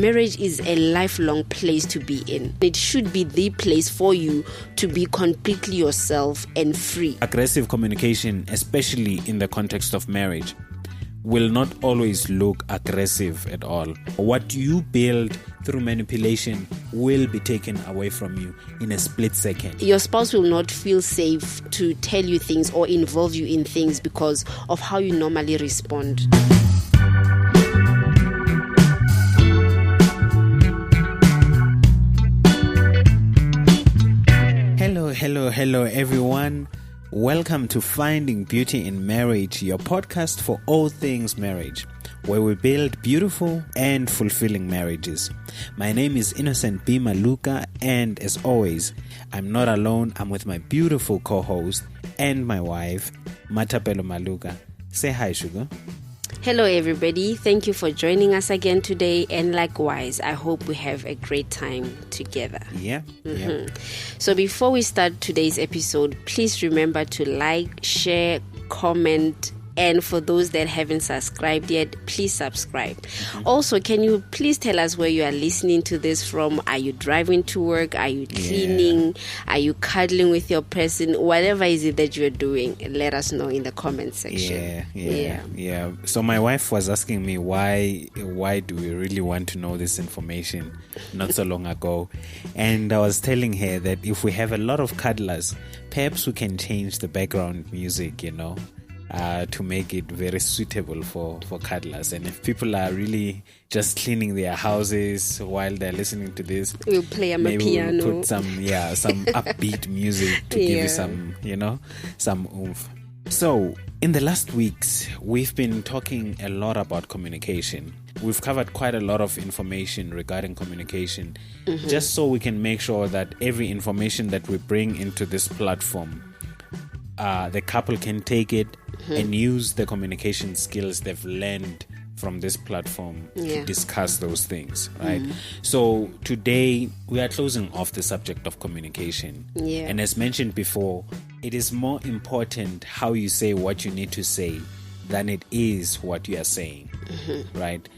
Marriage is a lifelong place to be in. It should be the place for you to be completely yourself and free. Aggressive communication, especially in the context of marriage, will not always look aggressive at all. What you build through manipulation will be taken away from you in a split second. Your spouse will not feel safe to tell you things or involve you in things because of how you normally respond. Hello everyone. Welcome to Finding Beauty in Marriage, your podcast for all things marriage, where we build beautiful and fulfilling marriages. My name is Innocent B. Maluka, and as always, I'm not alone. I'm with my beautiful co-host and my wife, Matapelo Maluka. Say hi, Sugar. Hello everybody, thank you for joining us again today, and likewise, I hope we have a great time together. Yeah. So before we start today's episode, please remember to like, share, comment, and for those that haven't subscribed yet, please subscribe. Also, can you please tell us where you are listening to this from? Are you driving to work? Are you cleaning? Are you cuddling with your person? Whatever is it that you're doing, let us know in the comment section. Yeah. So my wife was asking me why do we really want to know this information not so long ago. And I was telling her that if we have a lot of cuddlers, perhaps we can change the background music, to make it very suitable for cuddlers. And if people are really just cleaning their houses while they're listening to this, we'll play maybe piano. We'll put some upbeat music to give you some oomph. So in the last weeks, we've been talking a lot about communication. We've covered quite a lot of information regarding communication, just so we can make sure that every information that we bring into this platform, the couple can take it and use the communication skills they've learned from this platform to discuss those things, right? So today we are closing off the subject of communication. And as mentioned before, it is more important how you say what you need to say than it is what you are saying, right?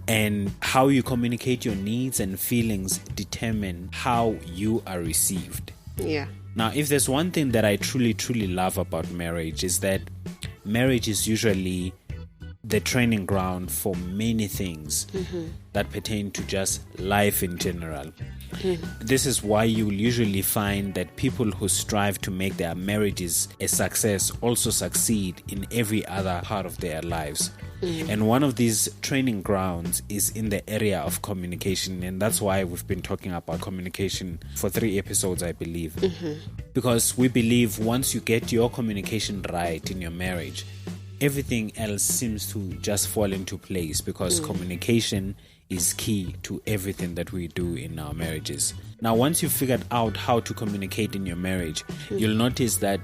And how you communicate your needs and feelings determine how you are received. Now, if there's one thing that I truly, truly love about marriage, is that marriage is usually the training ground for many things that pertain to just life in general. This is why you will usually find that people who strive to make their marriages a success also succeed in every other part of their lives. And one of these training grounds is in the area of communication, and that's why we've been talking about communication for 3 episodes, I believe. Because we believe once you get your communication right in your marriage, everything else seems to just fall into place, because communication is key to everything that we do in our marriages. Now, once you've figured out how to communicate in your marriage, you'll notice that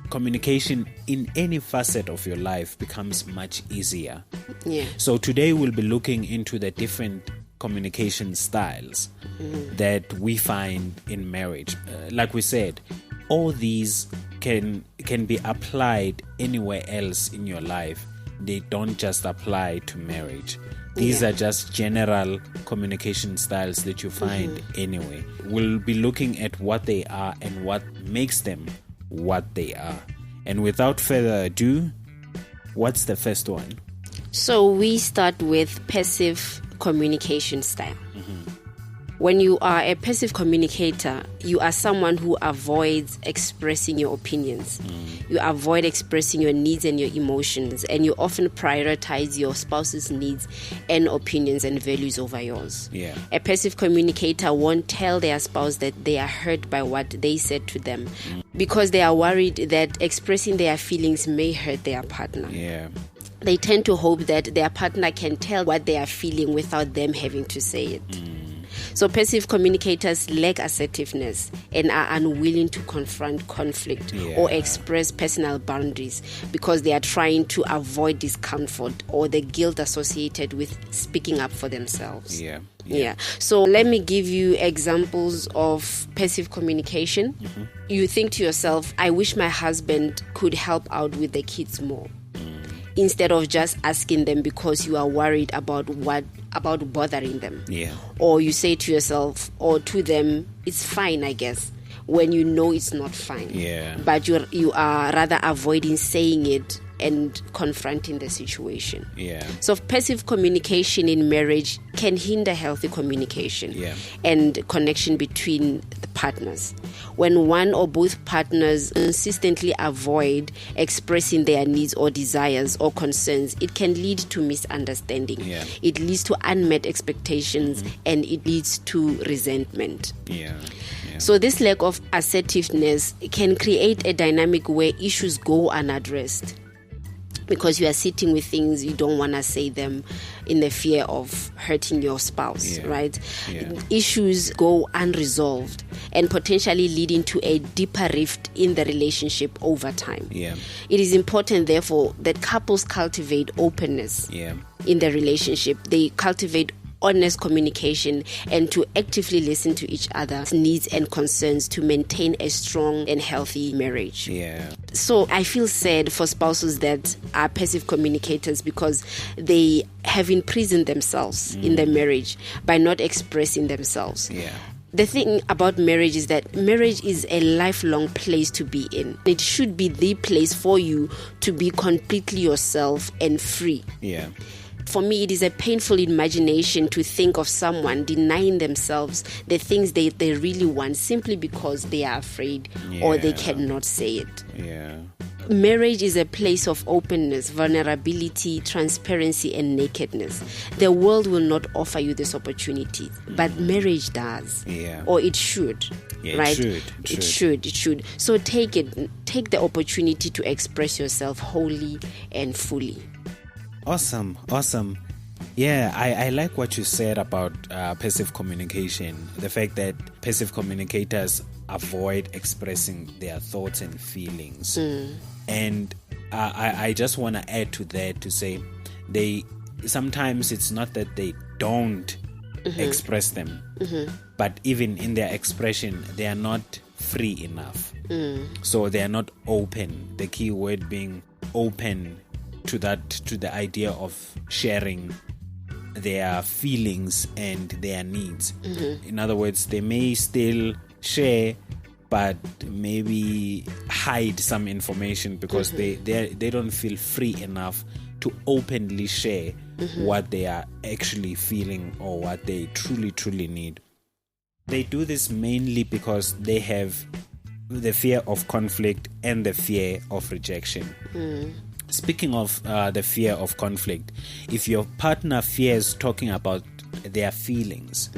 communication in any facet of your life becomes much easier. So today we'll be looking into the different communication styles that we find in marriage. Like we said, all these can be applied anywhere else in your life. They don't just apply to marriage. These are just general communication styles that you find anyway. We'll be looking at what they are and what makes them what they are. And without further ado, what's the first one? So we start with passive communication style. When you are a passive communicator, you are someone who avoids expressing your opinions. You avoid expressing your needs and your emotions, and you often prioritize your spouse's needs and opinions and values over yours. A passive communicator won't tell their spouse that they are hurt by what they said to them because they are worried that expressing their feelings may hurt their partner. They tend to hope that their partner can tell what they are feeling without them having to say it. So passive communicators lack assertiveness and are unwilling to confront conflict or express personal boundaries because they are trying to avoid discomfort or the guilt associated with speaking up for themselves. So let me give you examples of passive communication. You think to yourself, I wish my husband could help out with the kids more. instead of just asking them because you are worried about bothering them. Yeah. Or you say to yourself or to them, it's fine, I guess, when you know it's not fine. Yeah. But you are rather avoiding saying it and confronting the situation. Yeah. So passive communication in marriage can hinder healthy communication and connection between the partners. When one or both partners consistently avoid expressing their needs or desires or concerns, it can lead to misunderstanding. Yeah. It leads to unmet expectations and it leads to resentment. Yeah. So this lack of assertiveness can create a dynamic where issues go unaddressed, because you are sitting with things you don't want to say them in the fear of hurting your spouse, right? Yeah. Issues go unresolved and potentially leading to a deeper rift in the relationship over time. Yeah. It is important, therefore, that couples cultivate openness in the relationship. They cultivate honest communication and to actively listen to each other's needs and concerns to maintain a strong and healthy marriage. Yeah. So I feel sad for spouses that are passive communicators because they have imprisoned themselves in their marriage by not expressing themselves. Yeah. The thing about marriage is that marriage is a lifelong place to be in. It should be the place for you to be completely yourself and free. Yeah. For me, it is a painful imagination to think of someone denying themselves the things they really want simply because they are afraid or they cannot say it. Yeah. Marriage is a place of openness, vulnerability, transparency, and nakedness. The world will not offer you this opportunity, but marriage does. Yeah. Or it should. Yeah, right? It should. So take the opportunity to express yourself wholly and fully. Awesome. Yeah, I like what you said about passive communication. The fact that passive communicators avoid expressing their thoughts and feelings. And I just want to add to that to say sometimes it's not that they don't express them, but even in their expression, they are not free enough. So they are not open. The key word being open to the idea of sharing their feelings and their needs. In other words, they may still share but maybe hide some information because they don't feel free enough to openly share what they are actually feeling or what they truly need. They do this mainly because they have the fear of conflict and the fear of rejection. Speaking of the fear of conflict, if your partner fears talking about their feelings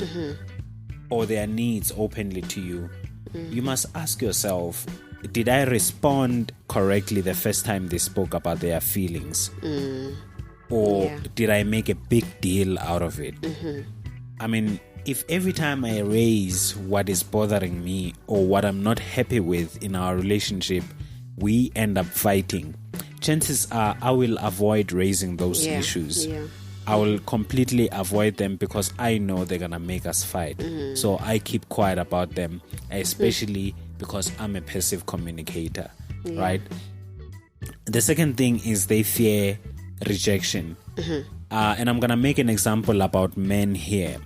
or their needs openly to you, you must ask yourself, did I respond correctly the first time they spoke about their feelings? Or did I make a big deal out of it? I mean, if every time I raise what is bothering me or what I'm not happy with in our relationship, we end up fighting, chances are I will avoid raising those issues. I will completely avoid them because I know they're going to make us fight. So I keep quiet about them, especially because I'm a passive communicator, right? The second thing is they fear rejection. And I'm going to make an example about men here.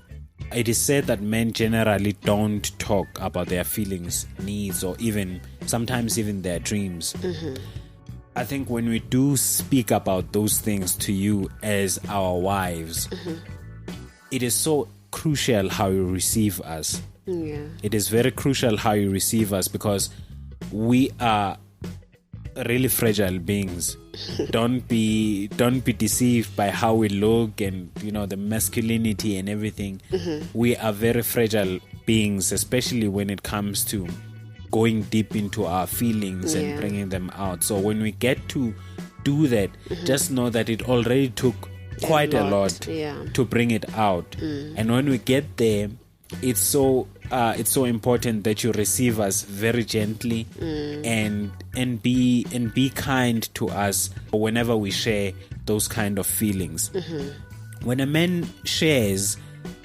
It is said that men generally don't talk about their feelings, needs, or sometimes even their dreams. I think when we do speak about those things to you as our wives, it is so crucial how you receive us. It is very crucial how you receive us because we are really fragile beings. Don't be deceived by how we look and the masculinity and everything. We are very fragile beings, especially when it comes to going deep into our feelings and bringing them out. So when we get to do that, just know that it already took quite a lot to bring it out. And when we get there, it's so important that you receive us very gently and be kind to us whenever we share those kind of feelings. When a man shares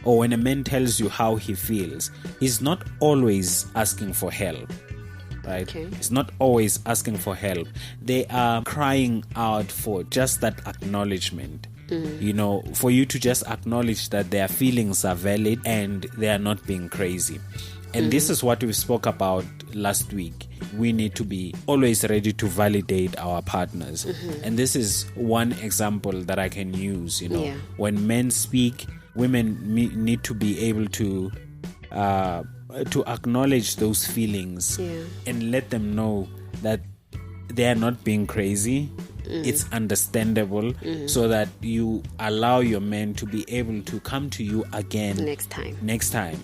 or when a man tells you how he feels, he's not always asking for help. right? Okay. It's not always asking for help. They are crying out for just that acknowledgement. For you to just acknowledge that their feelings are valid and they are not being crazy. And this is what we spoke about last week. We need to be always ready to validate our partners. And this is one example that I can use. When men speak, women need to be able to acknowledge those feelings and let them know that they are not being crazy. It's understandable, so that you allow your men to be able to come to you again next time,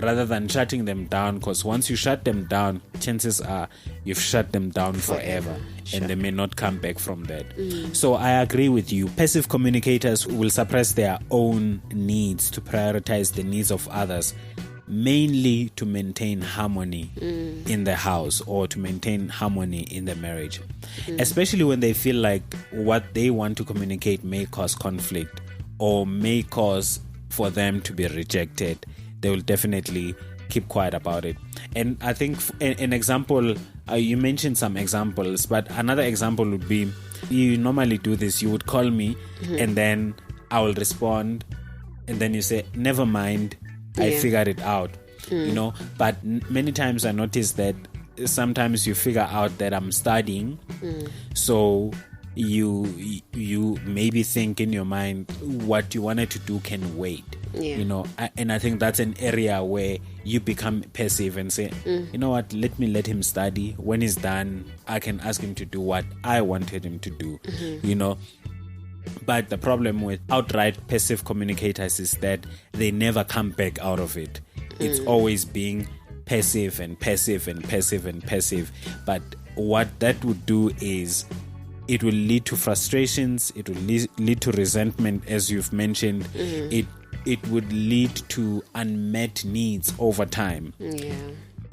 rather than shutting them down, because once you shut them down, chances are you've shut them down forever. And they may not come back from that. So I agree with you. Passive communicators will suppress their own needs to prioritize the needs of others, mainly to maintain harmony in the house or to maintain harmony in the marriage, especially when they feel like what they want to communicate may cause conflict or may cause for them to be rejected. They will definitely keep quiet about it. And I think an example, you mentioned some examples, but another example would be, you normally do this, you would call me and then I will respond and then you say, never mind, I figured it out, but many times I notice that sometimes you figure out that I'm studying, so you maybe think in your mind what you wanted to do can wait, and I think that's an area where you become passive and say, you know what, let him study. When he's done, I can ask him to do what I wanted him to do, But the problem with outright passive communicators is that they never come back out of it. It's always being passive and passive and passive and passive. But what that would do is it will lead to frustrations. It will lead to resentment, as you've mentioned. It would lead to unmet needs over time.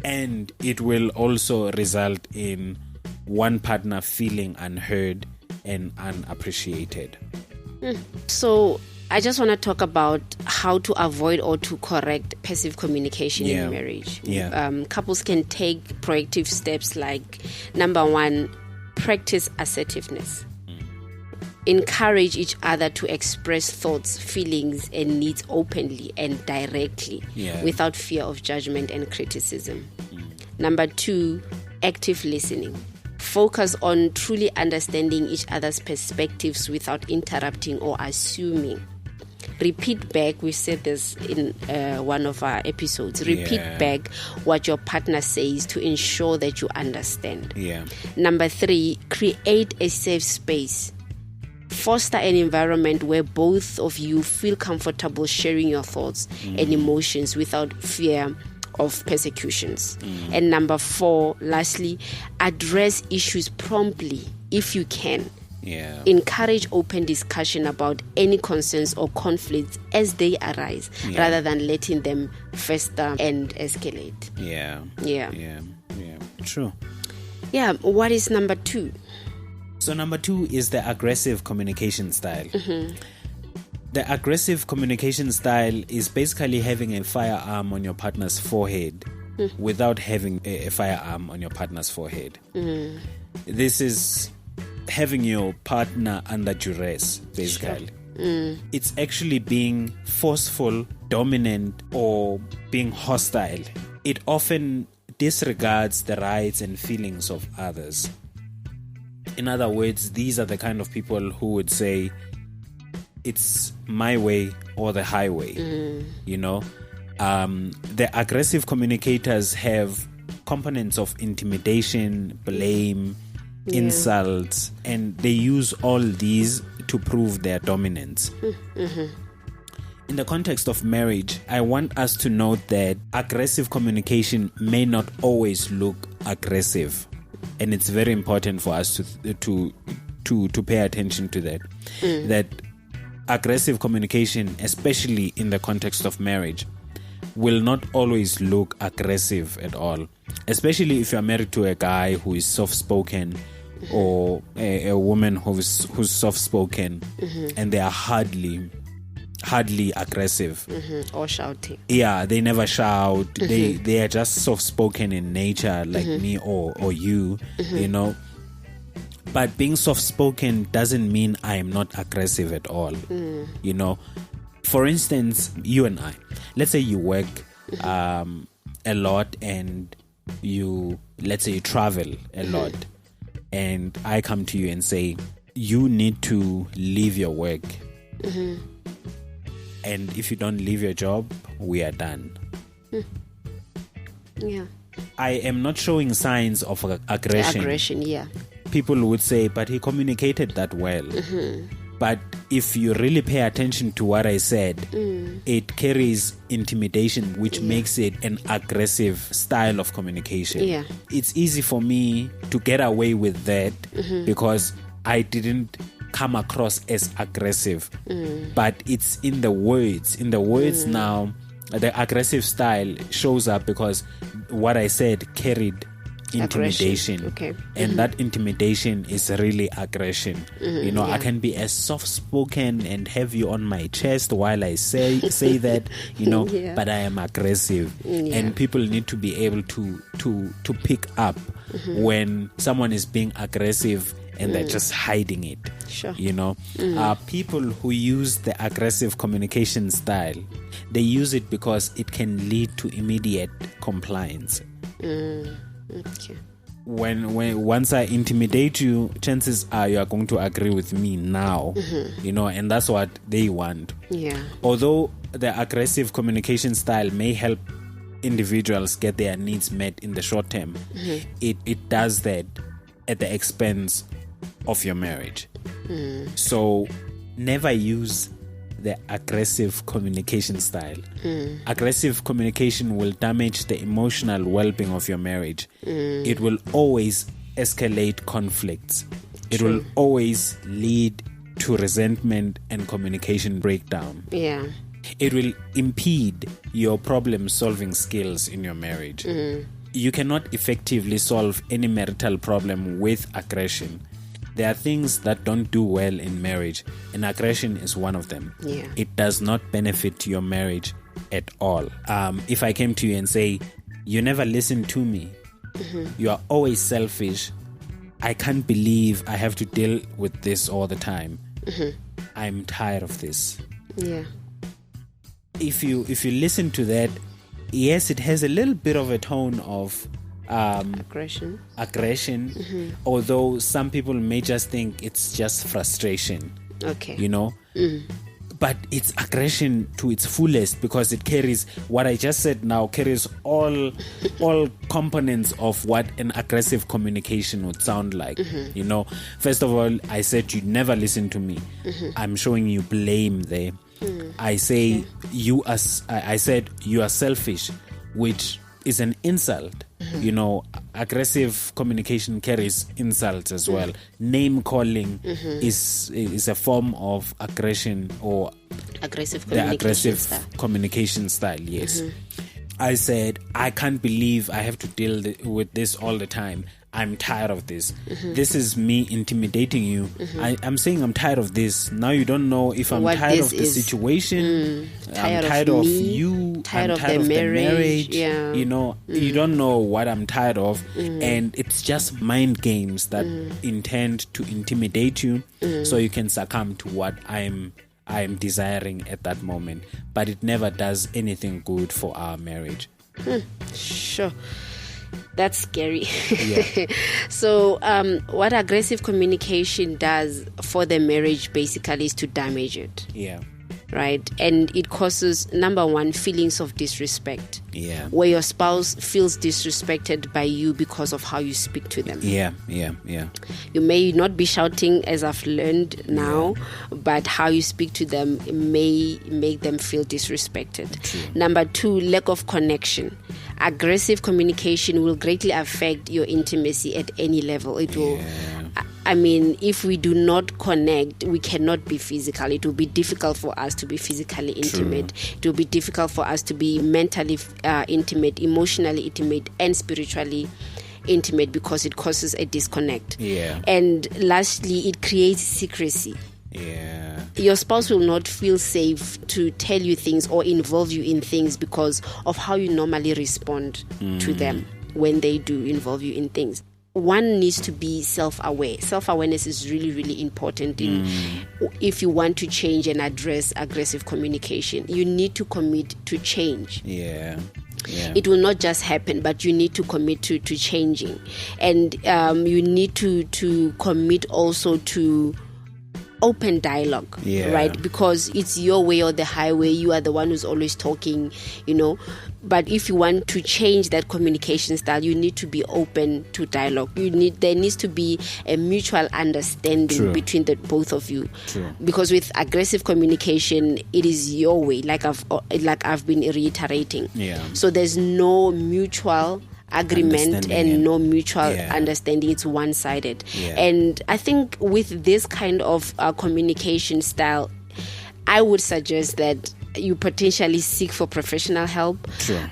And it will also result in one partner feeling unheard and unappreciated. So I just want to talk about how to avoid or to correct passive communication in marriage. Couples can take proactive steps like, number 1, practice assertiveness. Encourage each other to express thoughts, feelings, and needs openly and directly without fear of judgment and criticism. Number 2, active listening. Focus on truly understanding each other's perspectives without interrupting or assuming. Repeat back, we said this in one of our episodes, repeat back what your partner says to ensure that you understand. Number 3, create a safe space. Foster an environment where both of you feel comfortable sharing your thoughts and emotions without fear of persecutions. And number 4, lastly, address issues promptly if you can. Encourage open discussion about any concerns or conflicts as they arise, rather than letting them fester and escalate. True. What is number 2? So number 2 is the aggressive communication style. The aggressive communication style is basically having a firearm on your partner's forehead without having a firearm on your partner's forehead. This is having your partner under duress, basically. It's actually being forceful, dominant, or being hostile. It often disregards the rights and feelings of others. In other words, these are the kind of people who would say, it's my way or the highway. The aggressive communicators have components of intimidation, blame, insults, and they use all these to prove their dominance. In the context of marriage, I want us to note that aggressive communication may not always look aggressive, and it's very important for us to pay attention to that. That aggressive communication, especially in the context of marriage, will not always look aggressive at all, especially if you're married to a guy who is soft-spoken or a woman who's soft-spoken, and they are hardly hardly aggressive. Or shouting. Yeah, they never shout. They are just soft-spoken in nature, like me or you, you know. But being soft-spoken doesn't mean I am not aggressive at all, you know. For instance, you and I, let's say you work a lot and let's say you travel a lot, and I come to you and say, you need to leave your work. And if you don't leave your job, we are done. Yeah. I am not showing signs of aggression. Aggression, yeah. People would say, but he communicated that well. But if you really pay attention to what I said, it carries intimidation, which makes it an aggressive style of communication. Yeah. It's easy for me to get away with that because I didn't come across as aggressive. But it's in the words. In the words now, the aggressive style shows up because what I said carried intimidation. Okay. And that intimidation is really aggression. You know, I can be as soft-spoken and heavy on my chest while I say that, you know, but I am aggressive. And people need to be able to pick up when someone is being aggressive and they're just hiding it. Sure. You know, people who use the aggressive communication style, they use it because it can lead to immediate compliance. Okay. When once I intimidate you, chances are you are going to agree with me now. You know, and that's what they want. Yeah. Although the aggressive communication style may help individuals get their needs met in the short term, it does that at the expense of your marriage. So never use the aggressive communication style. Aggressive communication will damage the emotional well-being of your marriage. It will always escalate conflicts. It will always lead to resentment and communication breakdown. Yeah. It will impede your problem-solving skills in your marriage. You cannot effectively solve any marital problem with aggression. There are things that don't do well in marriage, and aggression is one of them. Yeah. It does not benefit your marriage at all. If I came to you and say, you never listen to me, you are always selfish, I can't believe I have to deal with this all the time. I'm tired of this. Yeah. If you listen to that, yes, it has a little bit of a tone of aggression, although some people may just think it's just frustration. Okay. You know, but it's aggression to its fullest because it carries what I just said now carries all components of what an aggressive communication would sound like. You know, first of all, I said you never listen to me. I'm showing you blame there. I say I said you are selfish, which is an insult. You know, aggressive communication carries insults as well. Name calling is a form of aggression or aggressive communication style. Yes. I said I can't believe I have to deal with this all the time. I'm tired of this. This is me intimidating you. I'm saying I'm tired of this. Now you don't know if I'm tired of the situation. I'm tired of you. Tired I'm of tired the of marriage. the marriage. Yeah. You know, you don't know what I'm tired of. And it's just mind games that intend to intimidate you so you can succumb to what I'm desiring at that moment. But it never does anything good for our marriage. Sure. That's scary. Yeah. So what aggressive communication does for the marriage basically is to damage it. Yeah. Right? And it causes, number one, feelings of disrespect. Yeah. Where your spouse feels disrespected by you because of how you speak to them. Yeah. You may not be shouting, as I've learned now, but how you speak to them may make them feel disrespected. True. Number two, lack of connection. Aggressive communication will greatly affect your intimacy at any level. It will. I mean, if we do not connect, we cannot be physical. It will be difficult for us to be physically intimate. True. It will be difficult for us to be mentally intimate, emotionally intimate, and spiritually intimate because it causes a disconnect. Yeah. And lastly, it creates secrecy. Yeah. your spouse will not feel safe to tell you things or involve you in things because of how you normally respond to them when they do involve you in things. One needs to be self-aware. Self-awareness is really, really important if you want to change and address aggressive communication. You need to commit to change. Yeah. It will not just happen, but you need to commit to changing. And you need to commit also to open dialogue, right? Because it's your way or the highway. You are the one who's always talking, But if you want to change that communication style, you need to be open to dialogue. There needs to be a mutual understanding between the both of you. Because with aggressive communication, it is your way, like I've been reiterating. So there's no mutual agreement and no mutual understanding. It's one-sided. And I think with this kind of communication style, I would suggest that you potentially seek for professional help,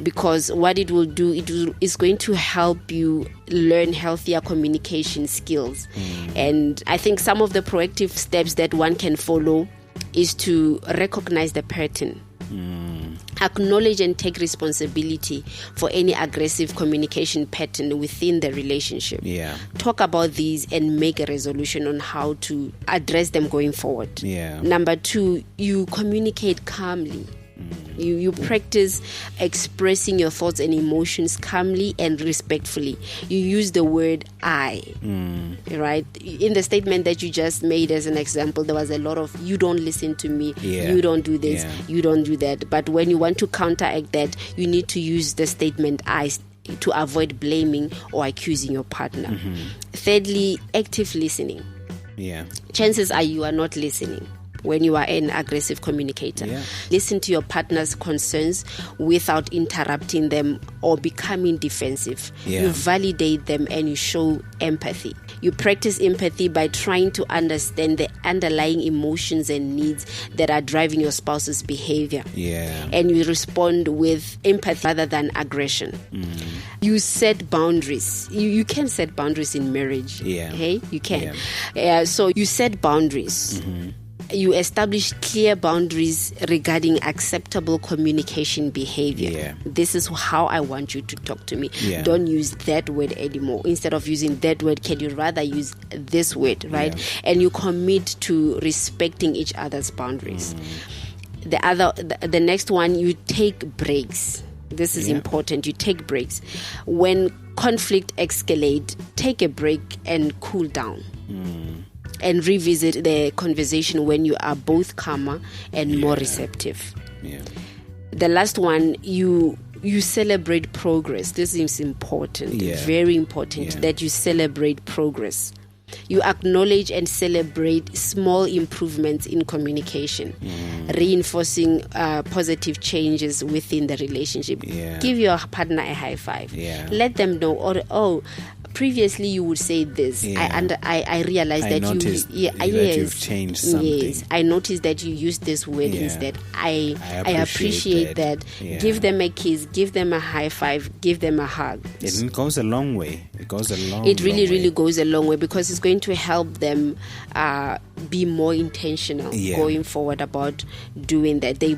because what it will do, is going to help you learn healthier communication skills. And I think some of the proactive steps that one can follow is to recognize the pattern. Acknowledge and take responsibility for any aggressive communication pattern within the relationship. Talk about these and make a resolution on how to address them going forward. Number 2, you communicate calmly. You practice expressing your thoughts and emotions calmly and respectfully. You use the word I, right? In the statement that you just made as an example, there was a lot of, you don't listen to me, you don't do this, you don't do that. But when you want to counteract that, you need to use the statement I to avoid blaming or accusing your partner. Thirdly, active listening. Chances are you are not listening when you are an aggressive communicator. Listen to your partner's concerns without interrupting them or becoming defensive. You validate them and you show empathy. You practice empathy by trying to understand the underlying emotions and needs that are driving your spouse's behavior. And you respond with empathy rather than aggression. You set boundaries. You can set boundaries in marriage. Okay? You can. So you set boundaries. You establish clear boundaries regarding acceptable communication behavior. This is how I want you to talk to me. Don't use that word anymore. Instead of using that word, can you rather use this word, right? And you commit to respecting each other's boundaries. The next one, you take breaks. This is important. You take breaks. When conflict escalates, take a break and cool down. And revisit the conversation when you are both calmer and more receptive. The last one, you celebrate progress. This is important, very important, that you celebrate progress. You acknowledge and celebrate small improvements in communication, reinforcing positive changes within the relationship. Give your partner a high five. Let them know, previously you would say this. I realized that you've changed something. Yes, I noticed that you used this word instead. I appreciate that. Give them a kiss, give them a high five, give them a hug. It goes a long way. It really goes a long way, because it's going to help them be more intentional going forward about doing that. They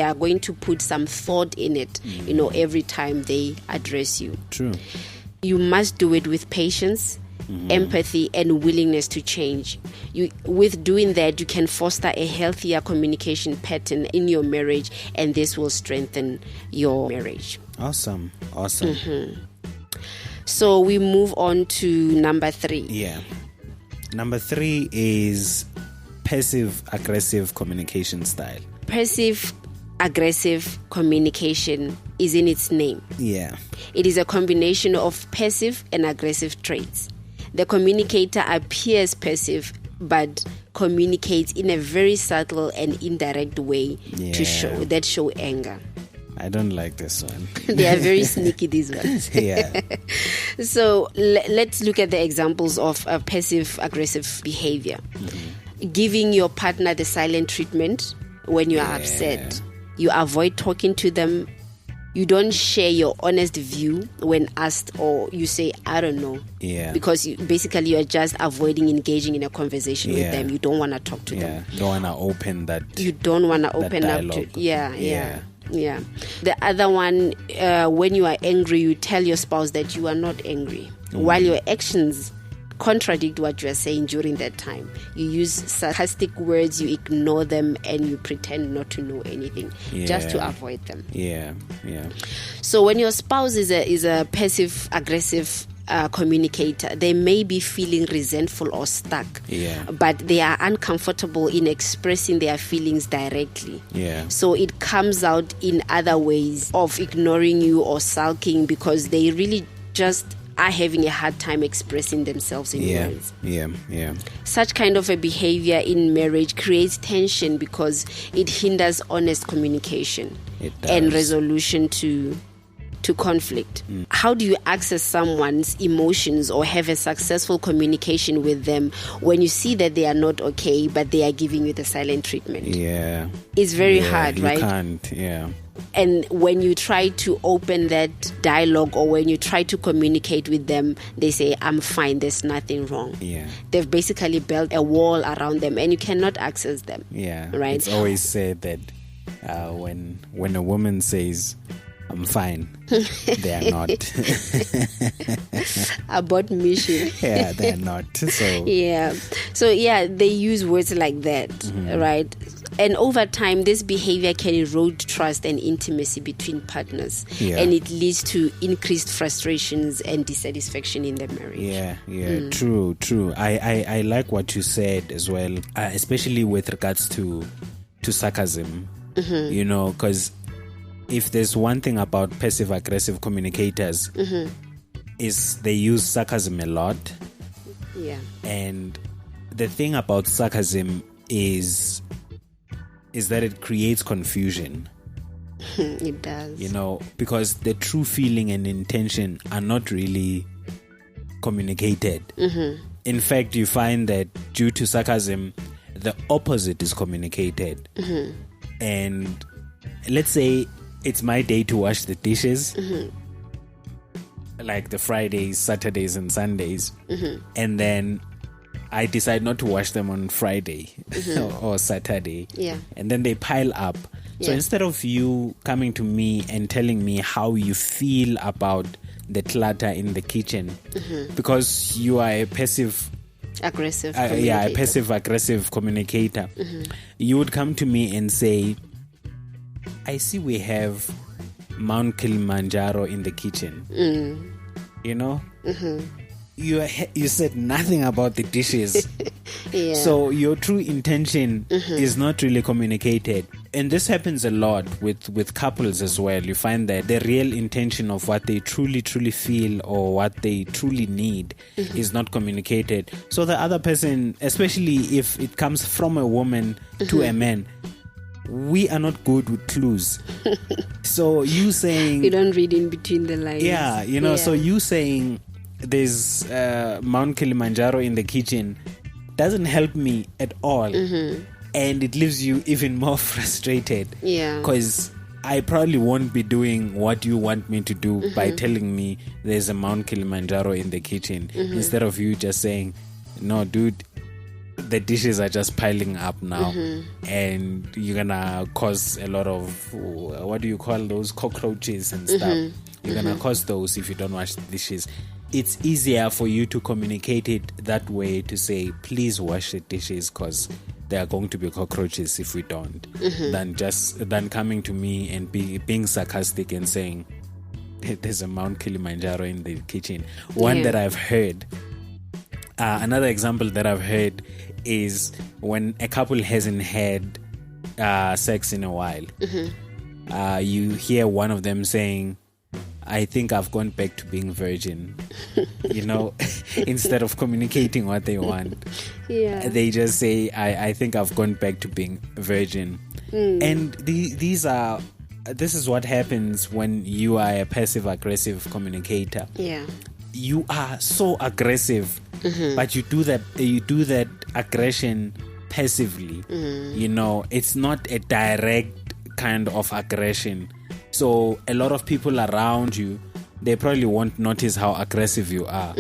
are going to put some thought in it, every time they address you. True. You must do it with patience, empathy, and willingness to change. With doing that, you can foster a healthier communication pattern in your marriage, and this will strengthen your marriage. Awesome. So we move on to number 3. Number 3 is passive-aggressive communication style. Passive-aggressive communication is in its name. It is a combination of passive and aggressive traits. The communicator appears passive but communicates in a very subtle and indirect way to show anger. I don't like this one. They are very sneaky, these ones. So let's look at the examples of passive-aggressive behavior. Giving your partner the silent treatment when you are upset. You avoid talking to them You don't share your honest view when asked, or you say, I don't know. Yeah. Because basically you're just avoiding engaging in a conversation with them. You don't want to talk to them. You don't want to open that. You don't want to open up to. Yeah. The other one, when you are angry, you tell your spouse that you are not angry, while your actions contradict what you are saying during that time. You use sarcastic words, you ignore them, and you pretend not to know anything just to avoid them. So when your spouse is a passive aggressive communicator, they may be feeling resentful or stuck, but they are uncomfortable in expressing their feelings directly. So it comes out in other ways of ignoring you or sulking, because they really just are having a hard time expressing themselves in words. Such kind of a behavior in marriage creates tension because it hinders honest communication and resolution to conflict. How do you access someone's emotions or have a successful communication with them when you see that they are not okay, but they are giving you the silent treatment? It's very hard, right? You can't, And when you try to open that dialogue, or when you try to communicate with them, they say, I'm fine, there's nothing wrong. They've basically built a wall around them and you cannot access them. Right? It's always said that when a woman says, I'm fine, they are not. About mission. They're not. So they use words like that, right? And over time, this behavior can erode trust and intimacy between partners, and it leads to increased frustrations and dissatisfaction in the marriage. True. I like what you said as well, especially with regards to sarcasm. Because if there's one thing about passive aggressive communicators, is they use sarcasm a lot. And the thing about sarcasm is that it creates confusion. It does. Because the true feeling and intention are not really communicated. In fact, you find that due to sarcasm, the opposite is communicated. And let's say it's my day to wash the dishes, like the Fridays, Saturdays, and Sundays, and then I decide not to wash them on Friday or Saturday, and then they pile up. So instead of you coming to me and telling me how you feel about the clutter in the kitchen, because you are a passive aggressive communicator, you would come to me and say, I see we have Mount Kilimanjaro in the kitchen. You said nothing about the dishes. So your true intention is not really communicated. And this happens a lot with couples as well. You find that the real intention of what they truly feel or what they truly need is not communicated. So the other person, especially if it comes from a woman to a man, we are not good with clues. So you saying, you don't read in between the lines. So you saying there's Mount Kilimanjaro in the kitchen doesn't help me at all. And it leaves you even more frustrated. Because I probably won't be doing what you want me to do by telling me there's a Mount Kilimanjaro in the kitchen, instead of you just saying, no, dude, the dishes are just piling up now, and you're gonna cause a lot of, what do you call those, cockroaches and stuff. You're gonna cause those if you don't wash the dishes. It's easier for you to communicate it that way, to say, please wash the dishes because there are going to be cockroaches if we don't, than coming to me and being sarcastic and saying there's a Mount Kilimanjaro in the kitchen. One that I've heard, another example that I've heard is when a couple hasn't had sex in a while. You hear one of them saying, I think I've gone back to being virgin. Instead of communicating what they want, they just say, I think I've gone back to being virgin. And this is what happens when you are a passive aggressive communicator. You are so aggressive, but you do that aggression passively. It's not a direct kind of aggression. So a lot of people around you, they probably won't notice how aggressive you are.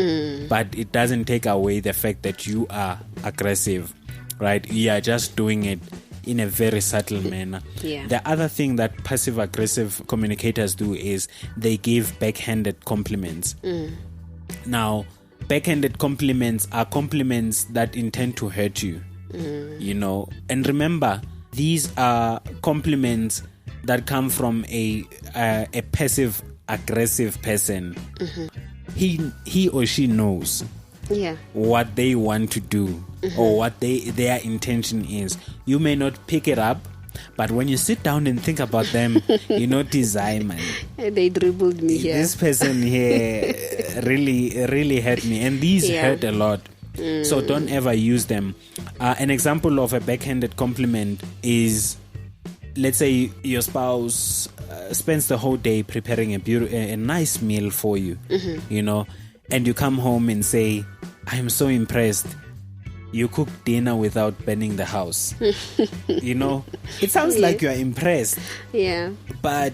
But it doesn't take away the fact that you are aggressive, right? You are just doing it in a very subtle manner. Yeah. The other thing that passive-aggressive communicators do is they give backhanded compliments. Now, backhanded compliments are compliments that intend to hurt you, you know. And remember, these are compliments that come from a passive-aggressive person. He or she knows what they want to do or what their intention is. You may not pick it up, but when you sit down and think about them, you notice, man, they dribbled me here. This person here really hurt me, and these hurt a lot. So don't ever use them. An example of a backhanded compliment is, let's say your spouse spends the whole day preparing a nice meal for you, you know, and you come home and say, "I'm so impressed. You cooked dinner without burning the house." You know, it sounds like you are impressed. Yeah. But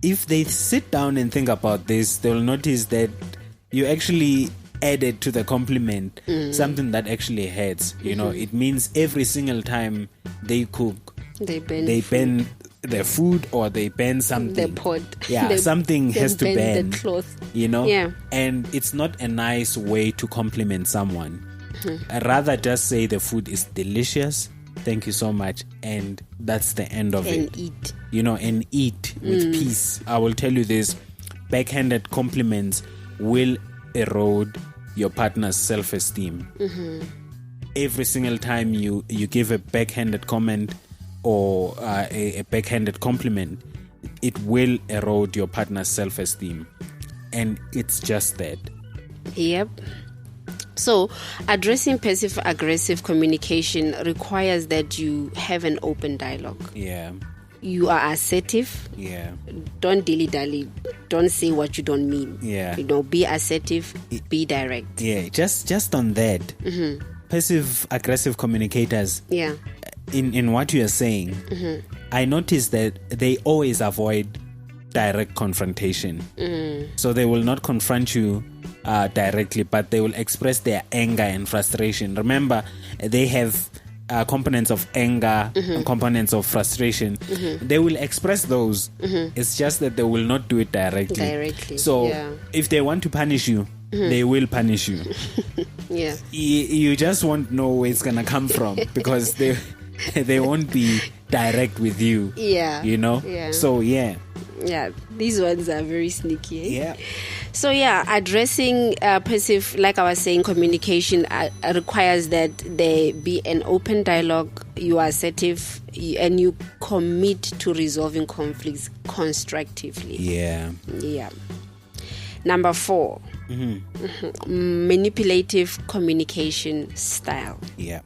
if they sit down and think about this, they'll notice that you actually added to the compliment something that actually hurts. You know, it means every single time they cook, they burn the food or they burn something. The pot. Yeah, something has to burn. The cloth. You know? Yeah. And it's not a nice way to compliment someone. I'd rather just say the food is delicious, thank you so much, and that's the end of it. And eat. You know, and eat with peace. I will tell you this, backhanded compliments will erode your partner's self-esteem. Every single time you give a backhanded comment or a backhanded compliment, it will erode your partner's self-esteem. And it's just that. Yep. So, addressing passive-aggressive communication requires that you have an open dialogue. Yeah. You are assertive. Yeah. Don't dilly-dally. Don't say what you don't mean. Yeah. You know, be assertive, be direct. Yeah, just on that. Passive-aggressive communicators, in what you are saying, I noticed that they always avoid direct confrontation. So they will not confront you directly, but they will express their anger and frustration. Remember, they have components of anger and components of frustration. They will express those. It's just that they will not do it directly. So if they want to punish you, they will punish you. You just won't know where it's gonna come from because they won't be direct with you. You know. So these ones are very sneaky. Yeah. So addressing passive, like I was saying, communication requires that there be an open dialogue. You are assertive and you commit to resolving conflicts constructively. Yeah. Number 4, manipulative communication style. Yeah.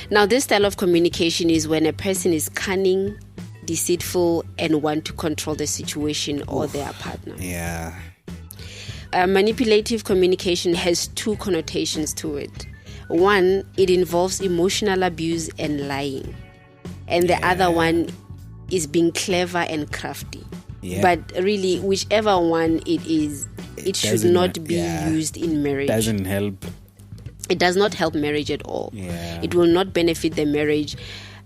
Now, this style of communication is when a person is cunning, deceitful, and want to control the situation or their partner. Yeah. Manipulative communication has 2 connotations to it. One, it involves emotional abuse and lying. And the other one is being clever and crafty. Yeah. But really, whichever one it is, it should not be used in marriage. Doesn't help. It does not help marriage at all. Yeah. It will not benefit the marriage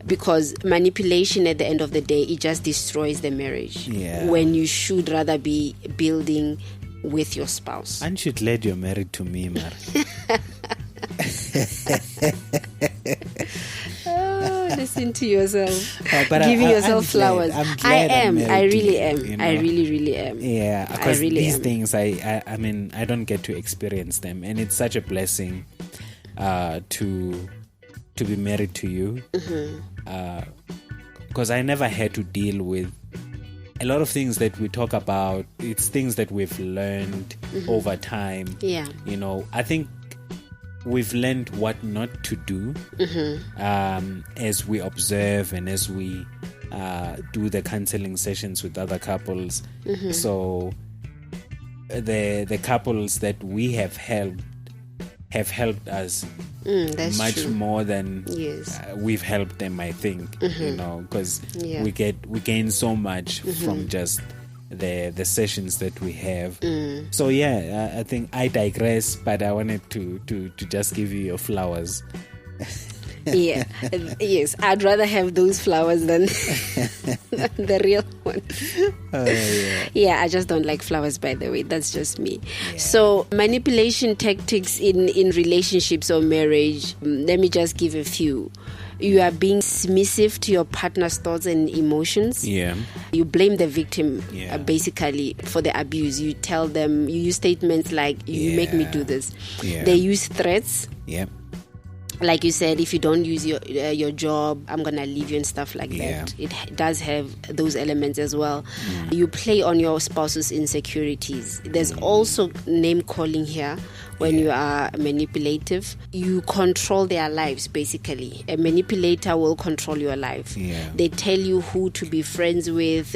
because manipulation at the end of the day, it just destroys the marriage. Yeah. When you should rather be building with your spouse. And you're glad you're married to me, Mar. Listen to yourself. Giving yourself flowers. I am. I really am. You know? I really am. Yeah, because these things, I mean, I don't get to experience them, and it's such a blessing to be married to you. Because I never had to deal with a lot of things that we talk about. It's things that we've learned over time. Yeah. You know, I think we've learned what not to do as we observe and as we do the counseling sessions with other couples. So the couples that we have helped have helped us That's much true. more than Yes. we've helped them, I think, because Yeah. we gain so much from just the sessions that we have. So yeah, I think I digress, but I wanted to just give you your flowers. Yeah. Yes, I'd rather have those flowers than the real one. Yeah, I just don't like flowers, by the way. That's just me. So manipulation tactics in relationships or marriage, let me just give a few. You are being submissive to your partner's thoughts and emotions. Yeah. You blame the victim, Yeah. basically, for the abuse. You tell them, you use statements like, you make me do this. Yeah. They use threats. Yeah. Like you said, if you don't use your job, I'm gonna leave you and stuff like Yeah. that. It does have those elements as well. You play on your spouse's insecurities. There's also name calling here when you are manipulative. You control their lives, basically. A manipulator will control your life. Yeah. They tell you who to be friends with,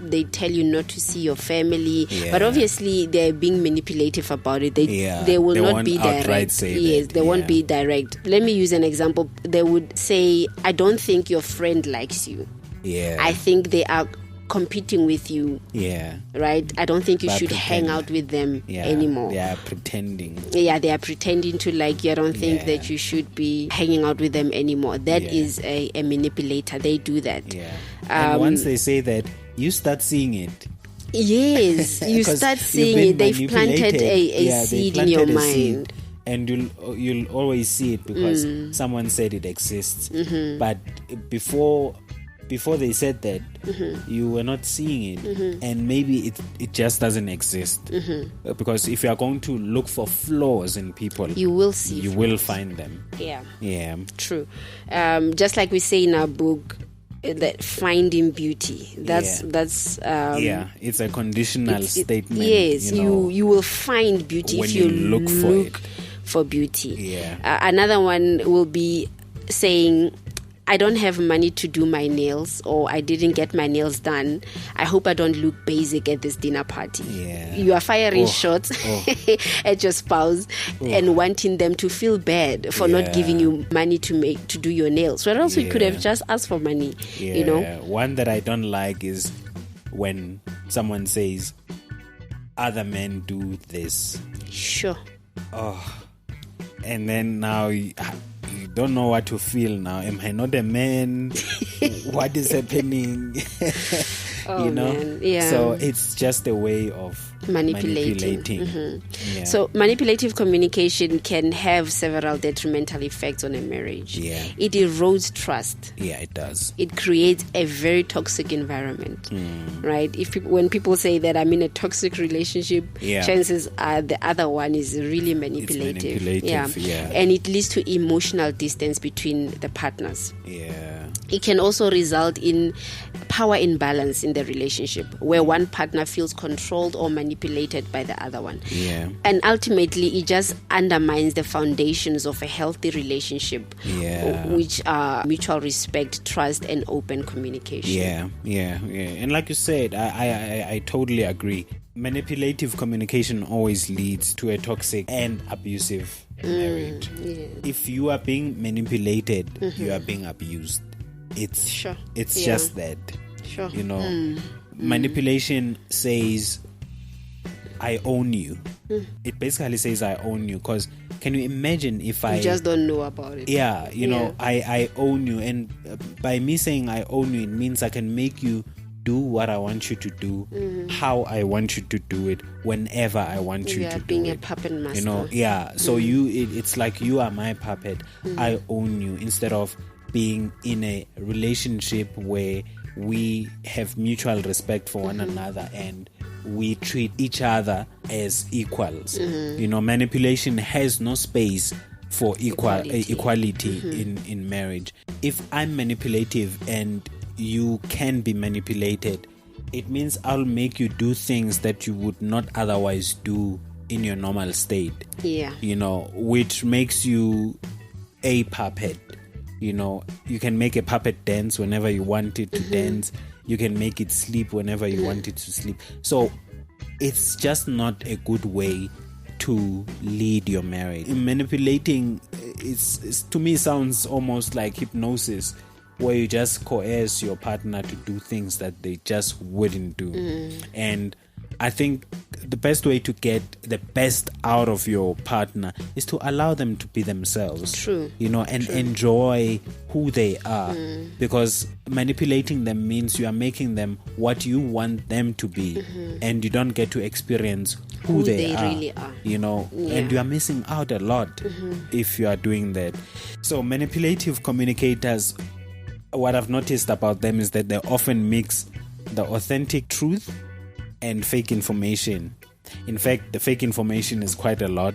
they tell you not to see your family. Yeah. But obviously they're being manipulative about it. They will They not won't be outright direct. say Yes, that. they won't Yeah. be direct. Let me use an example. They would say, I don't think your friend likes you. Yeah. I think they are competing with you, Yeah. right? I don't think you By should hang pretending. out with them Yeah. anymore. They are pretending. Yeah, they are pretending to like you. I don't think Yeah. that you should be hanging out with them anymore. That Yeah. is a manipulator. They do that. Yeah. And once they say that, you start seeing it. Yes, you 'Cause start you've seeing been it. They've planted manipulated. a They seed in your planted a seed, mind. and you'll always see it because someone said it exists. But before they said that, you were not seeing it, and maybe it just doesn't exist. Because if you are going to look for flaws in people, You will see. you will find them. Yeah. Yeah. True. Just like we say in our book, that finding beauty. That's Yeah, it's a conditional statement. Yes, you know, you will find beauty when if you you look for it. for beauty. Yeah. Another one will be saying, I don't have money to do my nails, or I didn't get my nails done. I hope I don't look basic at this dinner party. Yeah. You are firing Oh, shots at your spouse and wanting them to feel bad for not Yeah. giving you money to do your nails. Whereas you could have Yeah. just asked for money. Yeah. You know? One that I don't like is when someone says, other men do this. Sure. And then now you don't know what to feel now. Am I not a man? What is happening? Oh, you know? man. Yeah. So it's just a way of manipulating. Yeah. So manipulative communication can have several detrimental effects on a marriage. Yeah. It erodes trust. Yeah, it does. It creates a very toxic environment, right? When people say that I'm in a toxic relationship, Yeah. chances are the other one is really manipulative. manipulative, yeah. And it leads to emotional distance between the partners. Yeah. It can also result in power imbalance in the relationship, where one partner feels controlled or manipulated by the other one. Yeah. And ultimately, it just undermines the foundations of a healthy relationship, Yeah. which are mutual respect, trust, and open communication. Yeah. And like you said, I totally agree. Manipulative communication always leads to a toxic and abusive marriage. Yeah. If you are being manipulated, you are being abused. It's Sure. It's Yeah. just that. Sure. You know, manipulation says, I own you. It basically says I own you, because can you imagine if I You just don't know about it. yeah, you know, I own you, and by me saying I own you, it means I can make you do what I want you to do, how I want you to do it, whenever I want you You to are do being it. a puppet master. You know, yeah. So it's like you are my puppet. I own you, instead of being in a relationship where we have mutual respect for one another and we treat each other as equals. You know, manipulation has no space for equality in marriage. If I'm manipulative and you can be manipulated, it means I'll make you do things that you would not otherwise do in your normal state. Yeah. You know, which makes you a puppet. You know, you can make a puppet dance whenever you want it to dance. You can make it sleep whenever you want it to sleep. So it's just not a good way to lead your marriage. Manipulating, it's to me sounds almost like hypnosis, where you just coerce your partner to do things that they just wouldn't do. And I think the best way to get the best out of your partner is to allow them to be themselves. True. And enjoy who they are. Because manipulating them means you are making them what you want them to be. And you don't get to experience who they really are. And you are missing out a lot if you are doing that. So manipulative communicators, what I've noticed about them is that they often mix the authentic truth and fake information. In fact, the fake information is quite a lot,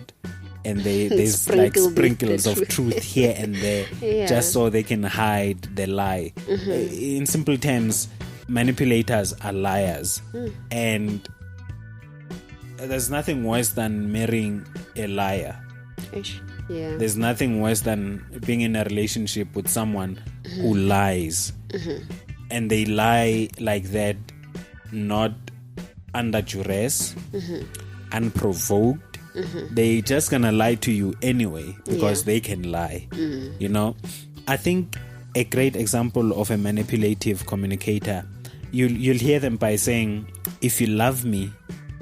and there's like sprinkles of truth here and there, just so they can hide the lie. In simple terms, manipulators are liars, and there's nothing worse than marrying a liar. Yeah. There's nothing worse than being in a relationship with someone who lies, and they lie like that, not under duress, unprovoked. They just gonna lie to you anyway because they can lie. I think a great example of a manipulative communicator, you'll hear them by saying, "If you love me,"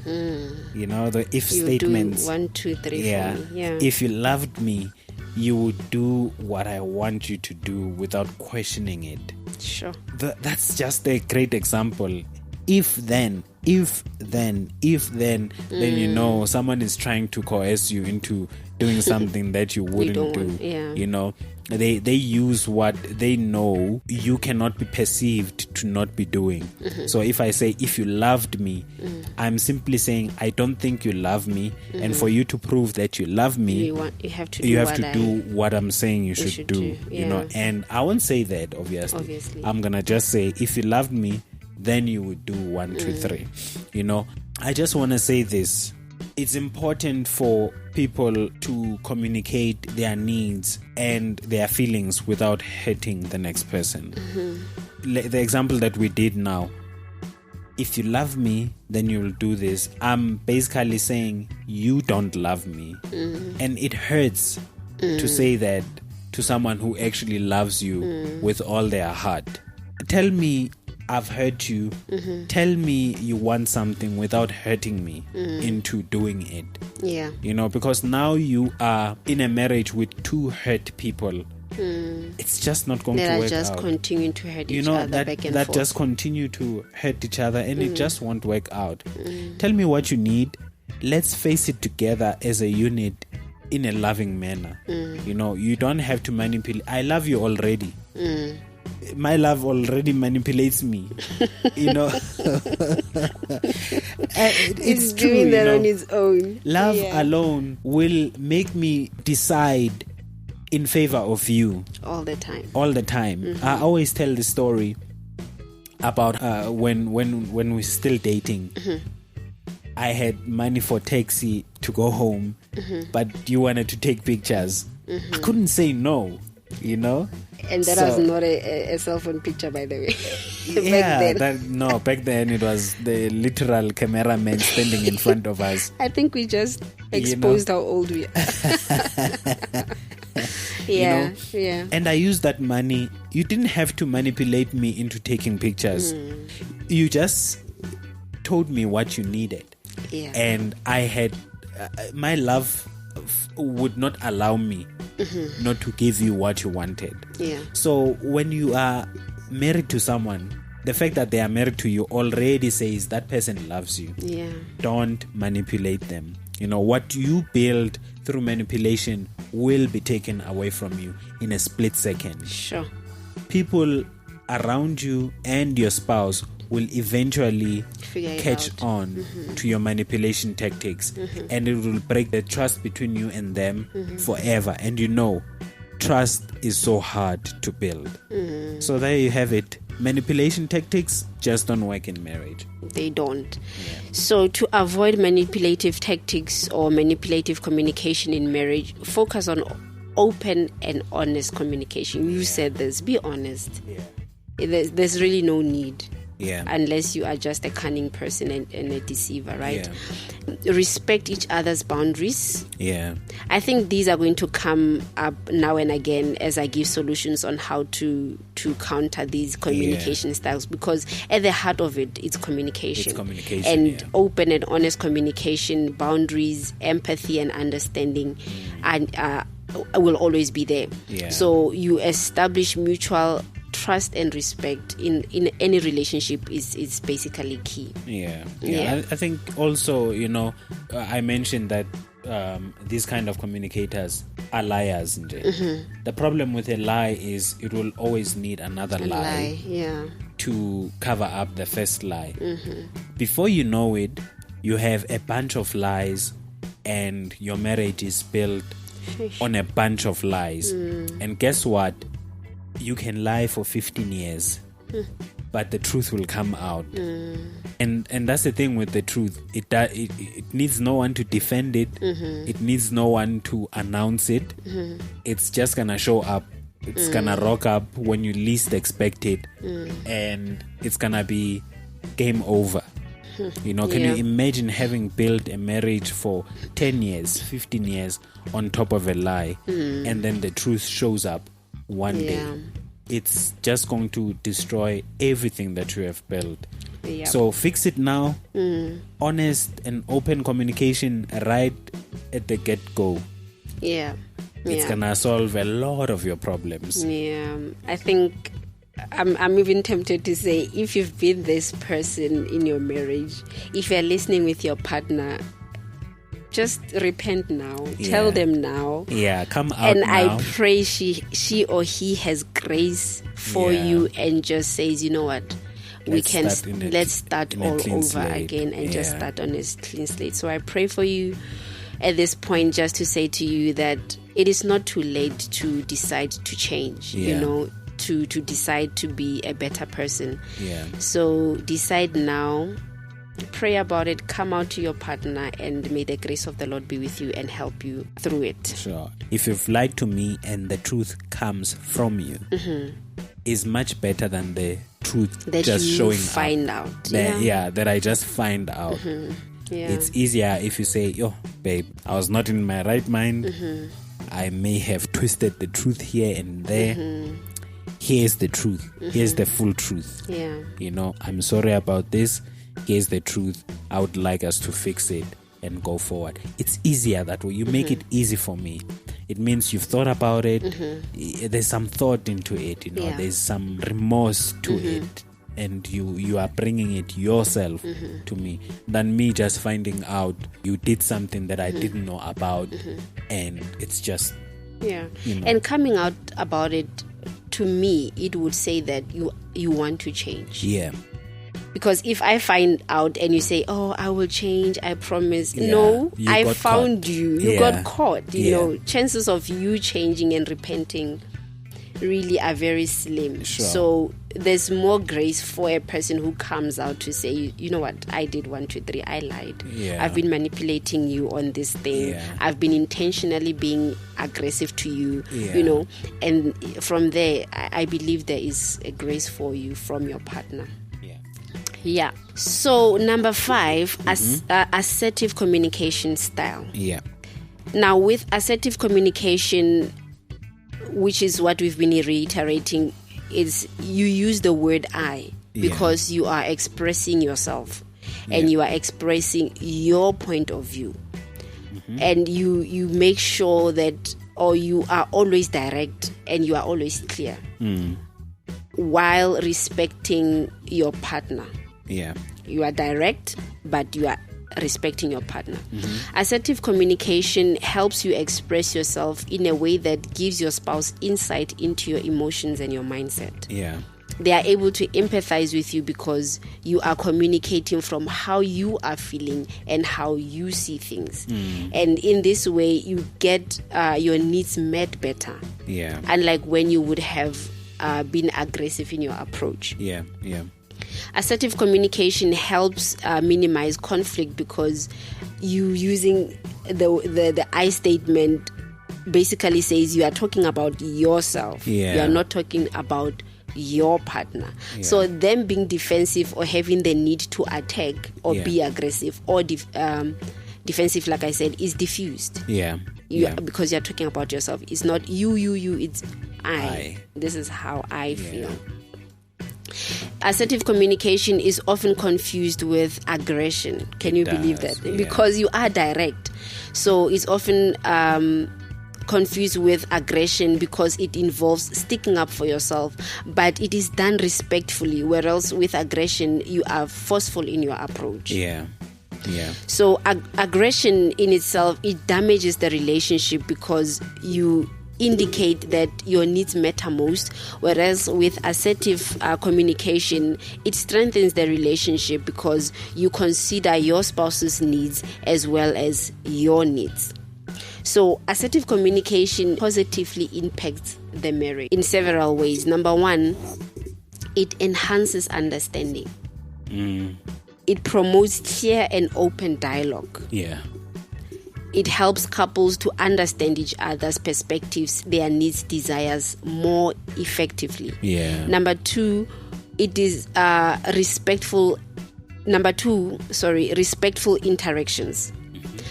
the if you statements. Do 1, 2, 3 for me. Yeah. If you loved me, you would do what I want you to do without questioning it. Sure. That's just a great example. If then, then someone is trying to coerce you into doing something that you wouldn't do. They use what they know you cannot be perceived to not be doing. So if I say, if you loved me, I'm simply saying I don't think you love me, and for you to prove that you love me, you have to do what I'm saying you should do. And I won't say that obviously. I'm gonna just say, if you loved me, then you would do 1, 2, 3. I just want to say this. It's important for people to communicate their needs and their feelings without hurting the next person. The example that we did now, if you love me, then you will do this. I'm basically saying you don't love me. And it hurts to say that to someone who actually loves you with all their heart. Tell me I've hurt you. Tell me you want something without hurting me into doing it. Yeah. Because now you are in a marriage with two hurt people. It's just not going to work out. They're just continuing to hurt each other back and that forth. just continue to hurt each other, and it just won't work out. Tell me what you need. Let's face it together as a unit in a loving manner. You don't have to manipulate. I love you already. My love already manipulates me. It's true. Doing that on its own. Love alone will make me decide in favor of you all the time. I always tell the story about when we're still dating. I had money for taxi to go home, but you wanted to take pictures. I couldn't say no. And that was not a cell phone picture, by the way. Back then it was the literal cameraman standing in front of us. I think we just exposed how old we are. And I used that money. You didn't have to manipulate me into taking pictures. You just told me what you needed. And I had my love would not allow me not to give you what you wanted. So when you are married to someone, the fact that they are married to you already says that person loves you. Don't manipulate them. What you build through manipulation will be taken away from you in a split second. Sure. People around you and your spouse will eventually catch on to your manipulation tactics, and it will break the trust between you and them forever. And trust is so hard to build. So there you have it. Manipulation tactics just don't work in marriage. They don't. So to avoid manipulative tactics or manipulative communication in marriage, focus on open and honest communication. You said this. Be honest. There's really no need Yeah. Unless you are just a cunning person and a deceiver, right? Yeah. Respect each other's boundaries. Yeah. I think these are going to come up now and again as I give solutions on how to counter these communication styles, because at the heart of it, it's communication. It's communication. And open and honest communication, boundaries, empathy and understanding and will always be there. Yeah. So you establish mutual trust and respect in any relationship is basically key. I think also, I mentioned that these kind of communicators are liars. The problem with a lie is it will always need another lie to cover up the first lie. Before you know it, you have a bunch of lies and your marriage is built on a bunch of lies. And guess what? You can lie for 15 years, but the truth will come out. And that's the thing with the truth. It needs no one to defend it. It needs no one to announce it. It's just going to show up. It's going to rock up when you least expect it. And it's going to be game over. Can you imagine having built a marriage for 10 years, 15 years on top of a lie, and then the truth shows up one day? It's just going to destroy everything that you have built. So fix it now. Honest and open communication right at the get-go. It's gonna solve a lot of your problems. I think I'm even tempted to say, if you've been this person in your marriage, if you're listening with your partner, just repent now. Tell them now. Come out and now. I pray she or he has grace for you and just says, you know what, let's start all over again and just start on a clean slate. So I pray for you at this point, just to say to you that it is not too late to decide to change, to decide to be a better person. So decide now. Pray about it, come out to your partner, and may the grace of the Lord be with you and help you through it. Sure. If you've lied to me and the truth comes from you, is much better than the truth that just you showing find up. out. That I just find out. It's easier if you say, yo, babe, I was not in my right mind. I may have twisted the truth here and there. Here's the truth. Here's the full truth. I'm sorry about this. Here's the truth. I would like us to fix it and go forward. It's easier that way. You make it easy for me. It means you've thought about it. There's some thought into it. There's some remorse to it, and you are bringing it yourself to me, than me just finding out you did something that I didn't know about, and it's just And coming out about it, to me, it would say that you want to change. Because if I find out and you say, oh, I will change, I promise. No, I found caught. You got caught. You know, chances of you changing and repenting really are very slim. So there's more grace for a person who comes out to say, you know what, I did 1, 2, 3, I lied. I've been manipulating you on this thing. I've been intentionally being aggressive to you, and from there, I believe there is a grace for you from your partner. So number 5, assertive communication style. Now with assertive communication, which is what we've been reiterating, is you use the word I because you are expressing yourself and you are expressing your point of view. And you make sure that, or you are always direct and you are always clear while respecting your partner. You are direct, but you are respecting your partner. Assertive communication helps you express yourself in a way that gives your spouse insight into your emotions and your mindset. They are able to empathize with you because you are communicating from how you are feeling and how you see things. And in this way, you get your needs met better. Unlike when you would have been aggressive in your approach. Assertive communication helps minimize conflict because you using the I statement basically says you are talking about yourself. You are not talking about your partner. So them being defensive or having the need to attack or be aggressive or defensive, like I said, is diffused. Because you're talking about yourself. It's not you, it's I. This is how I feel. Assertive communication is often confused with aggression. Can you believe that? Because you are direct. So it's often confused with aggression because it involves sticking up for yourself, but it is done respectfully, whereas with aggression, you are forceful in your approach. So aggression in itself, it damages the relationship because you indicate that your needs matter most, whereas with assertive communication, it strengthens the relationship because you consider your spouse's needs as well as your needs. So assertive communication positively impacts the marriage in several ways. Number one, it enhances understanding. It promotes clear and open dialogue. It helps couples to understand each other's perspectives, their needs, desires more effectively. Number two, it is respectful interactions.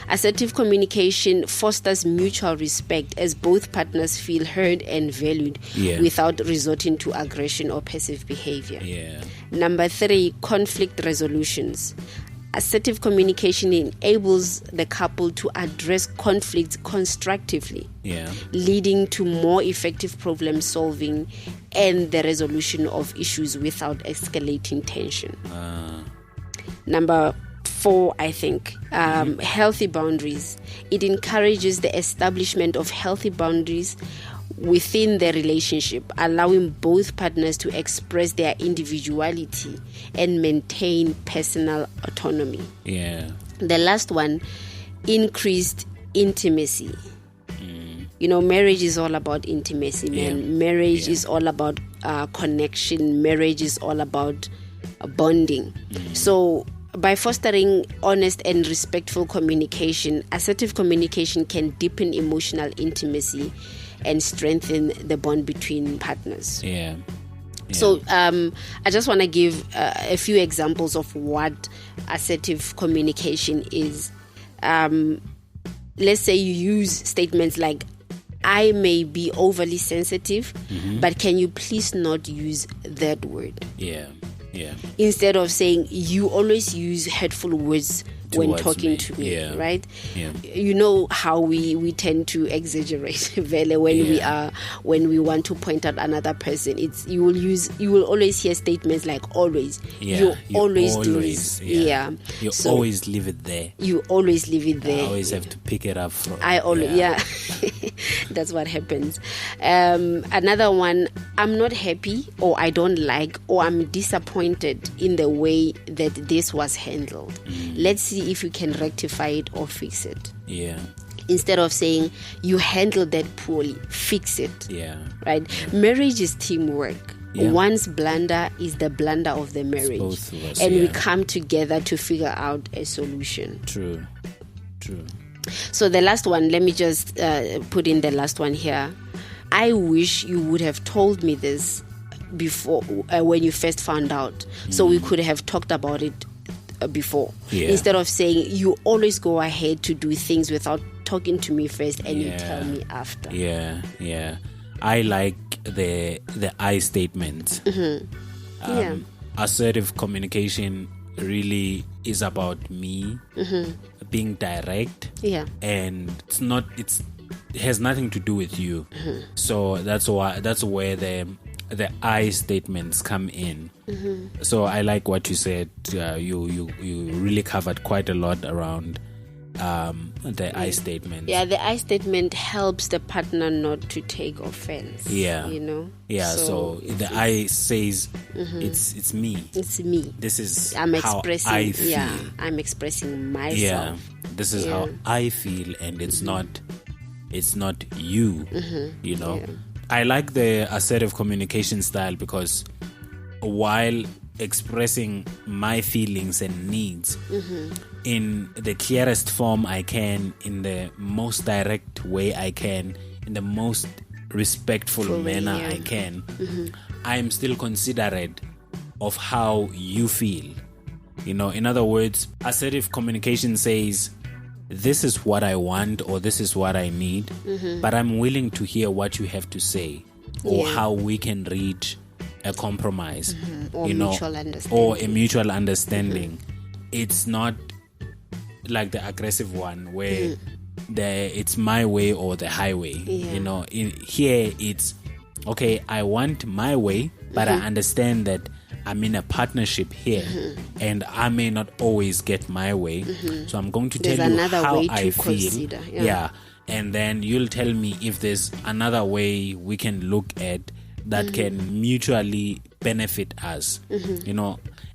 Assertive communication fosters mutual respect as both partners feel heard and valued without resorting to aggression or passive behavior. Number three, conflict resolutions. Assertive communication enables the couple to address conflicts constructively, leading to more effective problem solving and the resolution of issues without escalating tension. Number four, I think, healthy boundaries. It encourages the establishment of healthy boundaries within the relationship, allowing both partners to express their individuality and maintain personal autonomy. The last one, increased intimacy. Marriage is all about intimacy, man. Marriage is all about connection. Marriage is all about bonding. So by fostering honest and respectful communication, assertive communication can deepen emotional intimacy and strengthen the bond between partners. So I just want to give a few examples of what assertive communication is. Let's say you use statements like, I may be overly sensitive, but can you please not use that word? Instead of saying, you always use hurtful words when talking to me, right? You know how we tend to exaggerate when we want to point out another person. You will always hear statements like always. You always do this. You always leave it there. You always leave it there. I always have to pick it up from. That's what happens. Another one, I'm not happy, or I don't like, or I'm disappointed in the way that this was handled. Let's see if you can rectify it or fix it. Instead of saying you handled that poorly, fix it. Right? Marriage is teamwork. One's blunder is the blunder of the marriage. Both of us, and we come together to figure out a solution. True. So the last one, let me just put in the last one here. I wish you would have told me this before, when you first found out, so we could have talked about it before. Instead of saying you always go ahead to do things without talking to me first and you tell me after. I like the I statement. Assertive communication really is about me being direct, and it has nothing to do with you. So that's where the I statements come in. So I like what you said. You really covered quite a lot around the I statement. The I statement helps the partner not to take offense. So the I says it's me. It's me. This is I'm how expressing. I feel. I'm expressing myself. This is how I feel, and it's not you. I like the assertive communication style because while expressing my feelings and needs in the clearest form I can, in the most direct way I can, in the most respectful manner I can, I am still considerate of how you feel. In other words, assertive communication says, this is what I want or this is what I need, but I'm willing to hear what you have to say or how we can reach a compromise, or mutual understanding. Or a mutual understanding. It's not like the aggressive one where it's my way or the highway. Here it's okay, I want my way, but I understand that I'm in a partnership here and I may not always get my way. So I'm going to tell you how I feel. And then you'll tell me if there's another way we can look at that can mutually benefit us.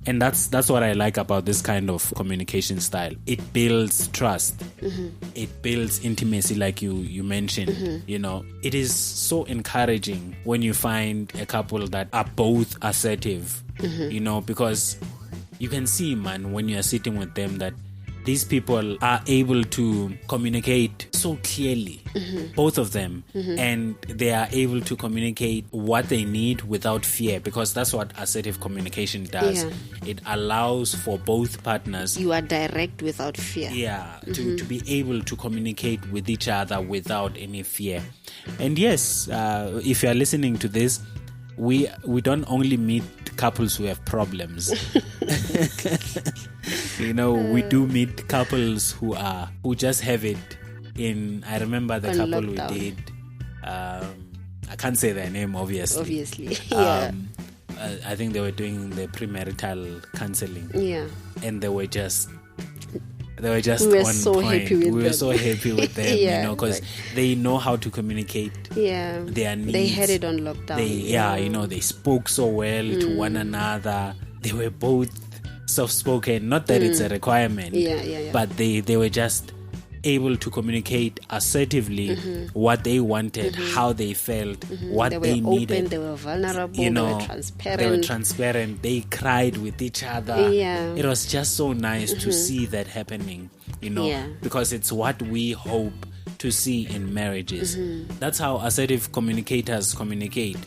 And that's what I like about this kind of communication style. It builds trust. It builds intimacy, like you mentioned. It is so encouraging when you find a couple that are both assertive. Because you can see, man, when you are sitting with them, that these people are able to communicate so clearly, both of them, and they are able to communicate what they need without fear, because that's what assertive communication does. It allows for both partners. You are direct without fear. To be able to communicate with each other without any fear. And yes, if you are listening to this, we don't only meet couples who have problems. We do meet couples who just have it in. I remember the couple we did. I can't say their name, obviously. I think they were doing the premarital counseling. And they were just we were on so point. Happy with we were them. So happy with them, because they know how to communicate their needs. They had it on lockdown. They spoke so well to one another. They were both soft-spoken. Not that it's a requirement, but they were just able to communicate assertively what they wanted, how they felt, what they needed. They were vulnerable. They were transparent. They were transparent. They cried with each other. It was just so nice to see that happening, because it's what we hope to see in marriages. That's how assertive communicators communicate.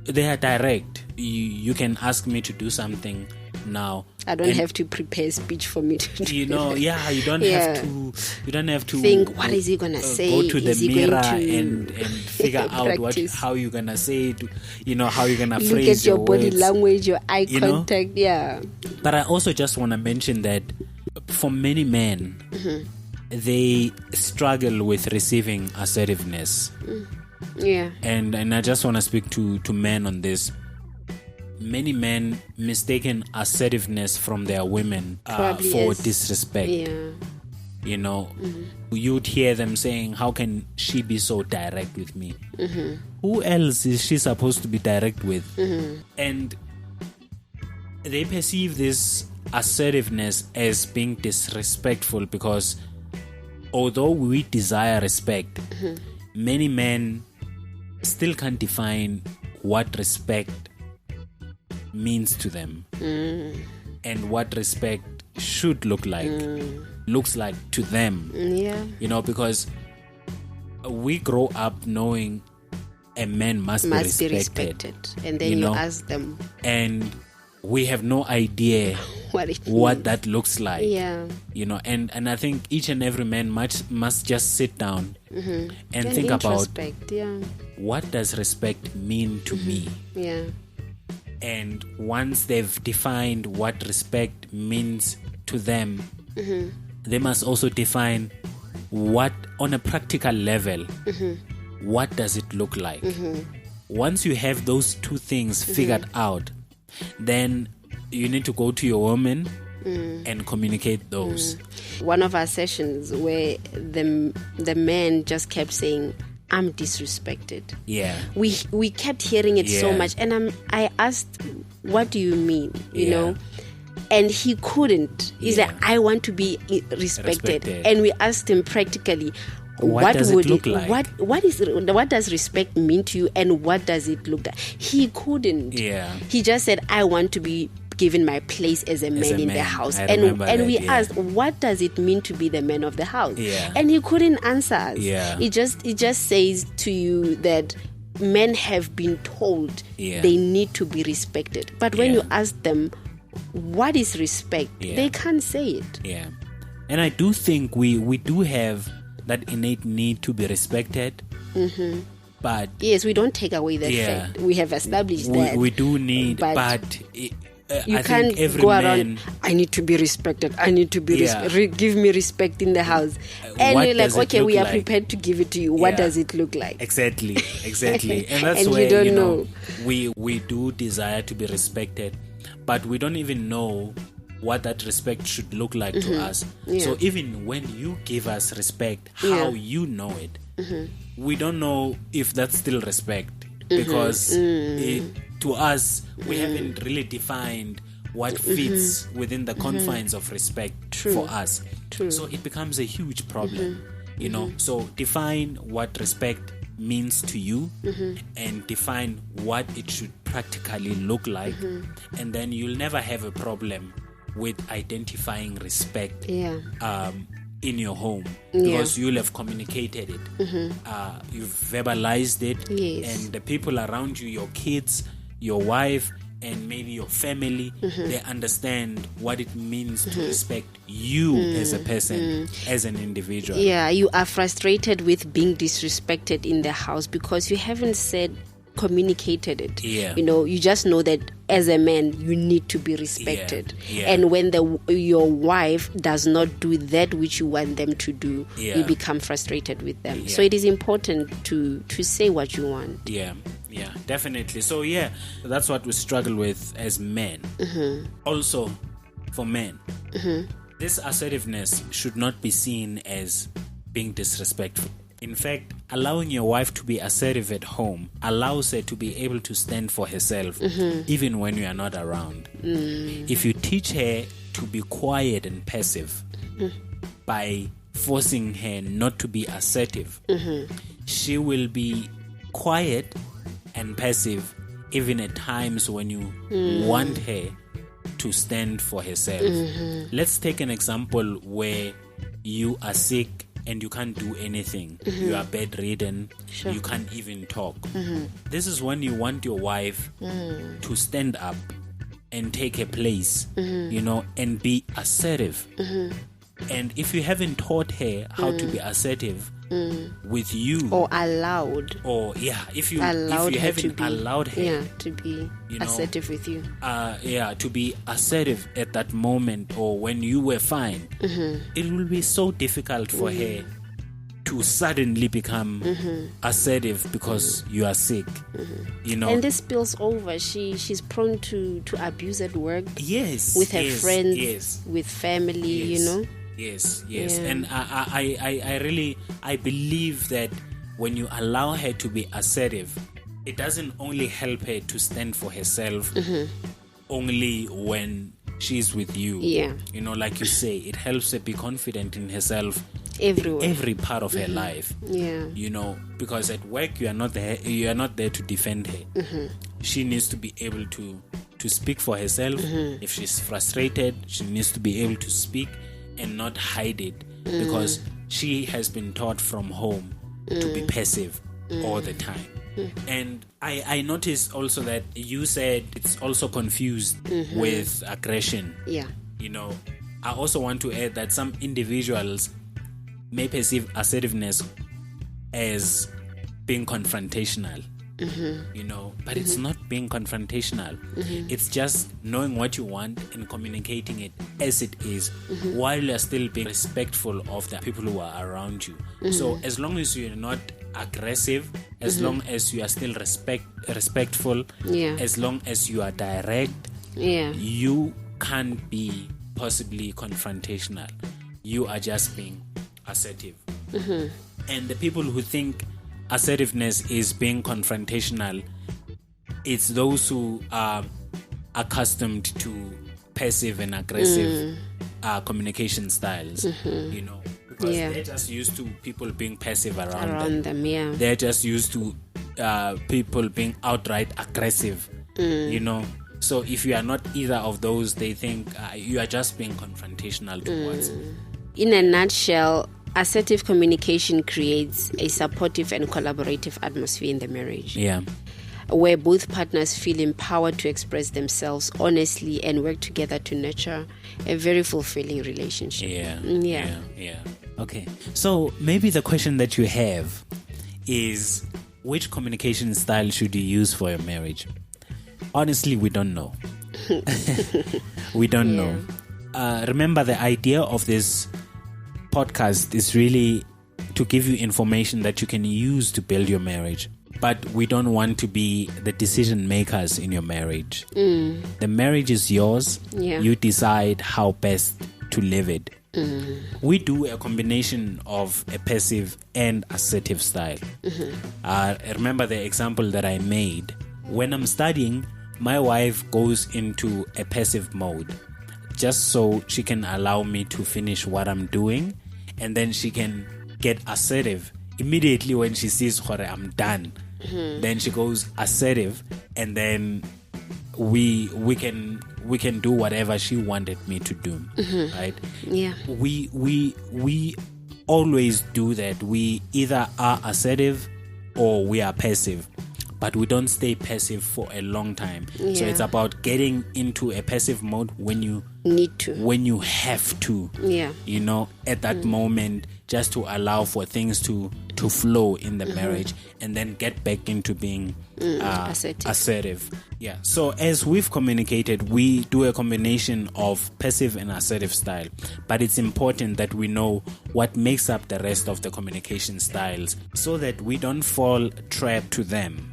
They are direct. You can ask me to do something now. I don't have to prepare speech for me to do you don't have to think, what is he gonna say? Go to the mirror and figure out how you're gonna say it, how you're gonna phrase look at your body words, language, your eye contact. But I also just want to mention that for many men, they struggle with receiving assertiveness. And I just want to speak to men on this. Many men mistaken assertiveness from their women for disrespect. You'd hear them saying, how can she be so direct with me? Who else is she supposed to be direct with? And they perceive this assertiveness as being disrespectful, because although we desire respect, many men still can't define what respect means to them and what respect should looks like to them. Because we grow up knowing a man must be respected. And then you ask them, and we have no idea what that looks like. And I think each and every man must just sit down and think about what does respect mean to me. And once they've defined what respect means to them, they must also define what, on a practical level, what does it look like. Once you have those two things figured out, then you need to go to your woman and communicate those. One of our sessions where the man just kept saying, I'm disrespected. We kept hearing it so much, and I asked, what do you mean? You know, and he couldn't. He's like, I want to be respected. And we asked him practically, what does it look like? What does respect mean to you, and what does it look like? He couldn't. He just said, I want to be given my place as a man in the house. And we asked, what does it mean to be the man of the house? And he couldn't answer us. It just says to you that men have been told they need to be respected. But when you ask them, what is respect? They can't say it. Yeah. And I do think we do have that innate need to be respected. But yes, we don't take away that fact. We have established that. We do need, but you I can't think every go man, around, I need to be respected. I need to be give me respect in the house. And what you're like, does it okay, we look are like? prepared to give it to you. What does it look like? Exactly. And that's And where, you don't know. we do desire to be respected, but we don't even know what that respect should look like to us. So even when you give us respect, how you know it, we don't know if that's still respect, because to us, we haven't really defined what fits within the confines of respect for us. So it becomes a huge problem, you know. So define what respect means to you, and define what it should practically look like, and then you'll never have a problem with identifying respect in your home, because you'll have communicated it, you've verbalized it, and the people around you, your kids, your wife, and maybe your family, they understand what it means to respect you as a person, as an individual. Yeah, you are frustrated with being disrespected in the house because you haven't communicated it. You know, you just know that as a man you need to be respected. And when your wife does not do that which you want them to do, you become frustrated with them. So it is important to say what you want. Yeah, definitely. So that's what we struggle with as men. Also, for men, this assertiveness should not be seen as being disrespectful. In fact, allowing your wife to be assertive at home allows her to be able to stand for herself, even when you are not around. If you teach her to be quiet and passive by forcing her not to be assertive, she will be quiet and passive even at times when you want her to stand for herself. Let's take an example where you are sick and you can't do anything. You are bedridden. You can't even talk. This is when you want your wife to stand up and take a place, you know, and be assertive. And if you haven't taught her how to be assertive with you, or allowed, or if you haven't allowed her to be assertive with you, to be assertive at that moment, or when you were fine, it will be so difficult for her to suddenly become assertive because you are sick, you know. And this spills over. She's prone to abuse at work. With her friends, with family, you know. Yes. And I believe that when you allow her to be assertive, it doesn't only help her to stand for herself only when she's with you. You know, like you say, it helps her be confident in herself everywhere, every part of her life. You know, because at work you are not there to defend her. She needs to be able to speak for herself. If she's frustrated, she needs to be able to speak and not hide it, because she has been taught from home to be passive all the time. And I noticed also that you said it's also confused with aggression. You know, I also want to add that some individuals may perceive assertiveness as being confrontational. You know, but it's not being confrontational. It's just knowing what you want and communicating it as it is, while you're still being respectful of the people who are around you. So as long as you're not aggressive, as long as you are still respectful, as long as you are direct, you can't be possibly confrontational. You are just being assertive. And the people who think assertiveness is being confrontational, it's those who are accustomed to passive and aggressive communication styles, you know, because they're just used to people being passive around them. They're just used to people being outright aggressive, you know. So if you are not either of those, they think you are just being confrontational towards. In a nutshell, assertive communication creates a supportive and collaborative atmosphere in the marriage. Yeah. Where both partners feel empowered to express themselves honestly and work together to nurture a very fulfilling relationship. Yeah. Okay. So maybe the question that you have is, which communication style should you use for your marriage? Honestly, we don't know. We don't know. Remember, the idea of this podcast is really to give you information that you can use to build your marriage. But we don't want to be the decision makers in your marriage. The marriage is yours. Yeah. You decide how best to live it. We do a combination of a passive and assertive style. Remember the example that I made. When I'm studying, my wife goes into a passive mode just so she can allow me to finish what I'm doing, and then she can get assertive immediately when she sees I'm done. Then she goes assertive, and then we can do whatever she wanted me to do. Right? Yeah. We always do that. We either are assertive or we are passive, but we don't stay passive for a long time. Yeah. So it's about getting into a passive mode when you need to, when you have to. Yeah. You know, at that moment, just to allow for things to flow in the marriage, and then get back into being assertive. Yeah. So as we've communicated, we do a combination of passive and assertive style, but it's important that we know what makes up the rest of the communication styles so that we don't fall trapped to them.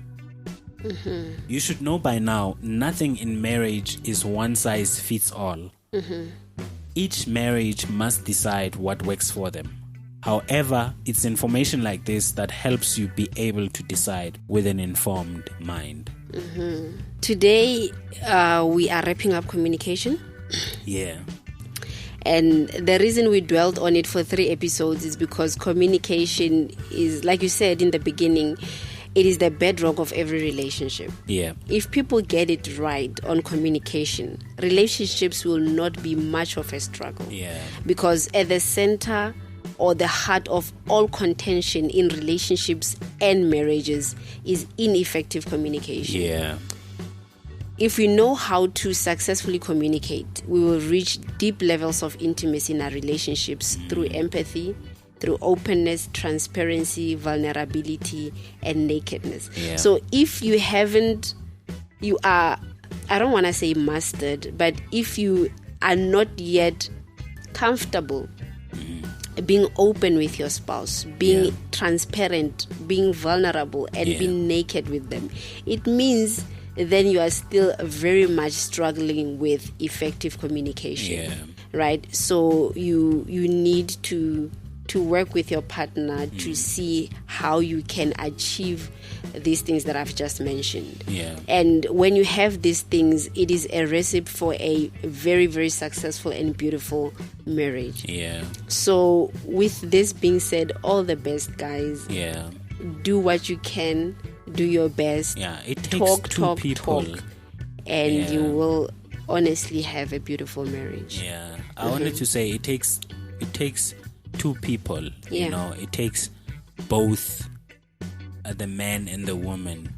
You should know by now, nothing in marriage is one size fits all. Each marriage must decide what works for them. However, it's information like this that helps you be able to decide with an informed mind. Today, we are wrapping up communication. Yeah. And the reason we dwelled on it for 3 episodes is because communication is, like you said in the beginning, it is the bedrock of every relationship. Yeah. If people get it right on communication, relationships will not be much of a struggle. Yeah. Because at the center or the heart of all contention in relationships and marriages is ineffective communication. Yeah. If we know how to successfully communicate, we will reach deep levels of intimacy in our relationships through empathy, through openness, transparency, vulnerability, and nakedness. Yeah. So if you haven't, I don't want to say mastered, but if you are not yet comfortable being open with your spouse, being transparent, being vulnerable, and being naked with them, it means then you are still very much struggling with effective communication, right? So you need to work with your partner to see how you can achieve these things that I've just mentioned. Yeah. And when you have these things, it is a recipe for a very, very successful and beautiful marriage. Yeah. So with this being said, all the best, guys. Yeah. Do what you can. Do your best. Yeah. It takes two people. And you will honestly have a beautiful marriage. Yeah. I wanted to say it takes two people. You know, it takes both the man and the woman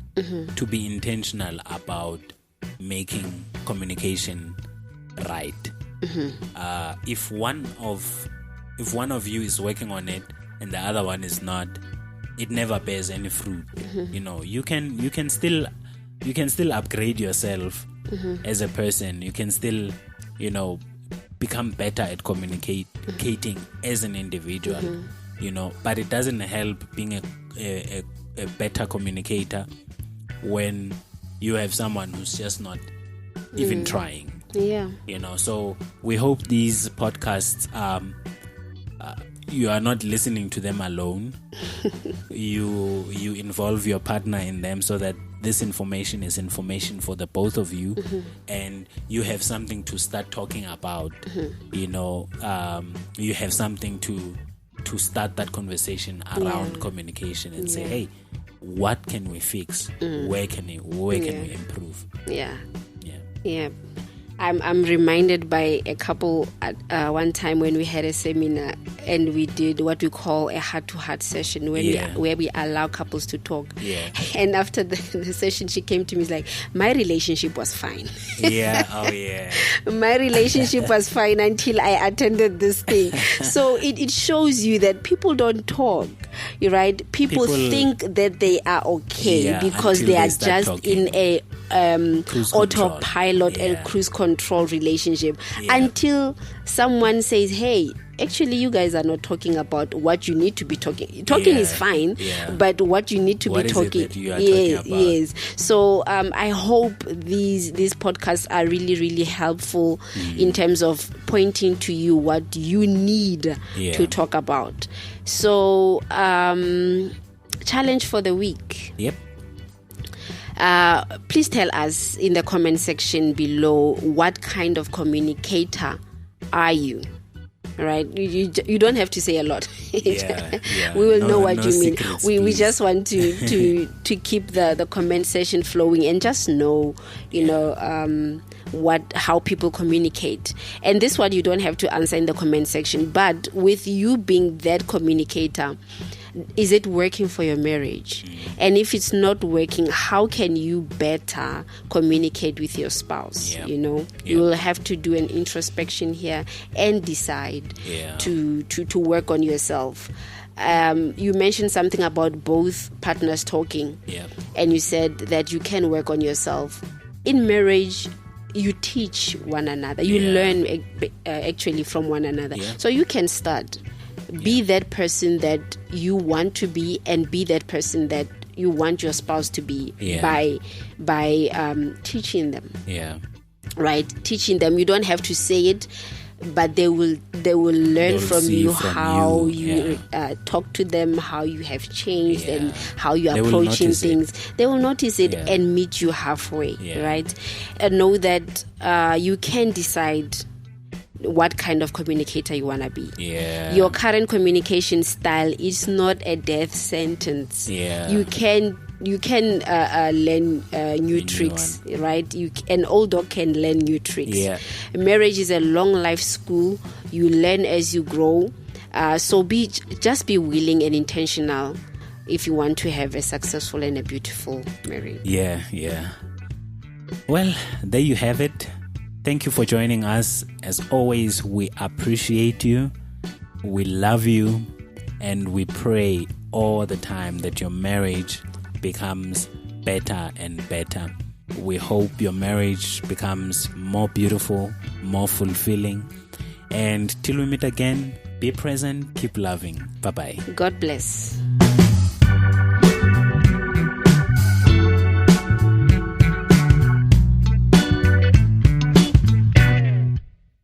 to be intentional about making communication right. If one of you is working on it and the other one is not, it never bears any fruit. You know, you can still upgrade yourself as a person. You can still, become better at communicating as an individual. But it doesn't help being a better communicator when you have someone who's just not even trying. So we hope these podcasts, you are not listening to them alone. You involve your partner in them so that this information is information for the both of you, and you have something to start talking about. You have something to start that conversation around communication and say, hey, what can we fix? Where can we improve? I'm reminded by a couple at one time when we had a seminar and we did what we call a heart-to-heart session where we allow couples to talk. Yeah. And after the session, she came to me like, my relationship was fine. Yeah. Oh, yeah. My relationship was fine until I attended this thing. So it shows you that people don't talk, right? People think that they are okay because they are just talking. In a autopilot and cruise control relationship until someone says, hey, actually you guys are not talking about what you need to be talking. Talking is fine, but what you need to be talking. Yes. So I hope these podcasts are really, really helpful in terms of pointing to you what you need to talk about. So challenge for the week. Yep. Please tell us in the comment section below, what kind of communicator are you? Right? You don't have to say a lot. We will know what you mean. We just want to keep the comment section flowing and just know, how people communicate. And this one you don't have to answer in the comment section. But with you being that communicator, is it working for your marriage? And if it's not working, how can you better communicate with your spouse? You will have to do an introspection here and decide to work on yourself. You mentioned something about both partners talking, and you said that you can work on yourself. In marriage, you teach one another. You learn actually from one another. So you can start. Be that person that you want to be, and be that person that you want your spouse to be by teaching them. Right? Teaching them. You don't have to say it, but they will learn from you how you talk to them, how you have changed, and how you are approaching things. They will notice it and meet you halfway, right? And know that you can decide what kind of communicator you want to be. Your current communication style is not a death sentence. You can learn new tricks, right? An old dog can learn new tricks. Marriage is a long life school. You learn as you grow. So just be willing and intentional if you want to have a successful and a beautiful marriage. Well, there you have it. Thank you for joining us. As always, we appreciate you. We love you. And we pray all the time that your marriage becomes better and better. We hope your marriage becomes more beautiful, more fulfilling. And till we meet again, be present, keep loving. Bye-bye. God bless.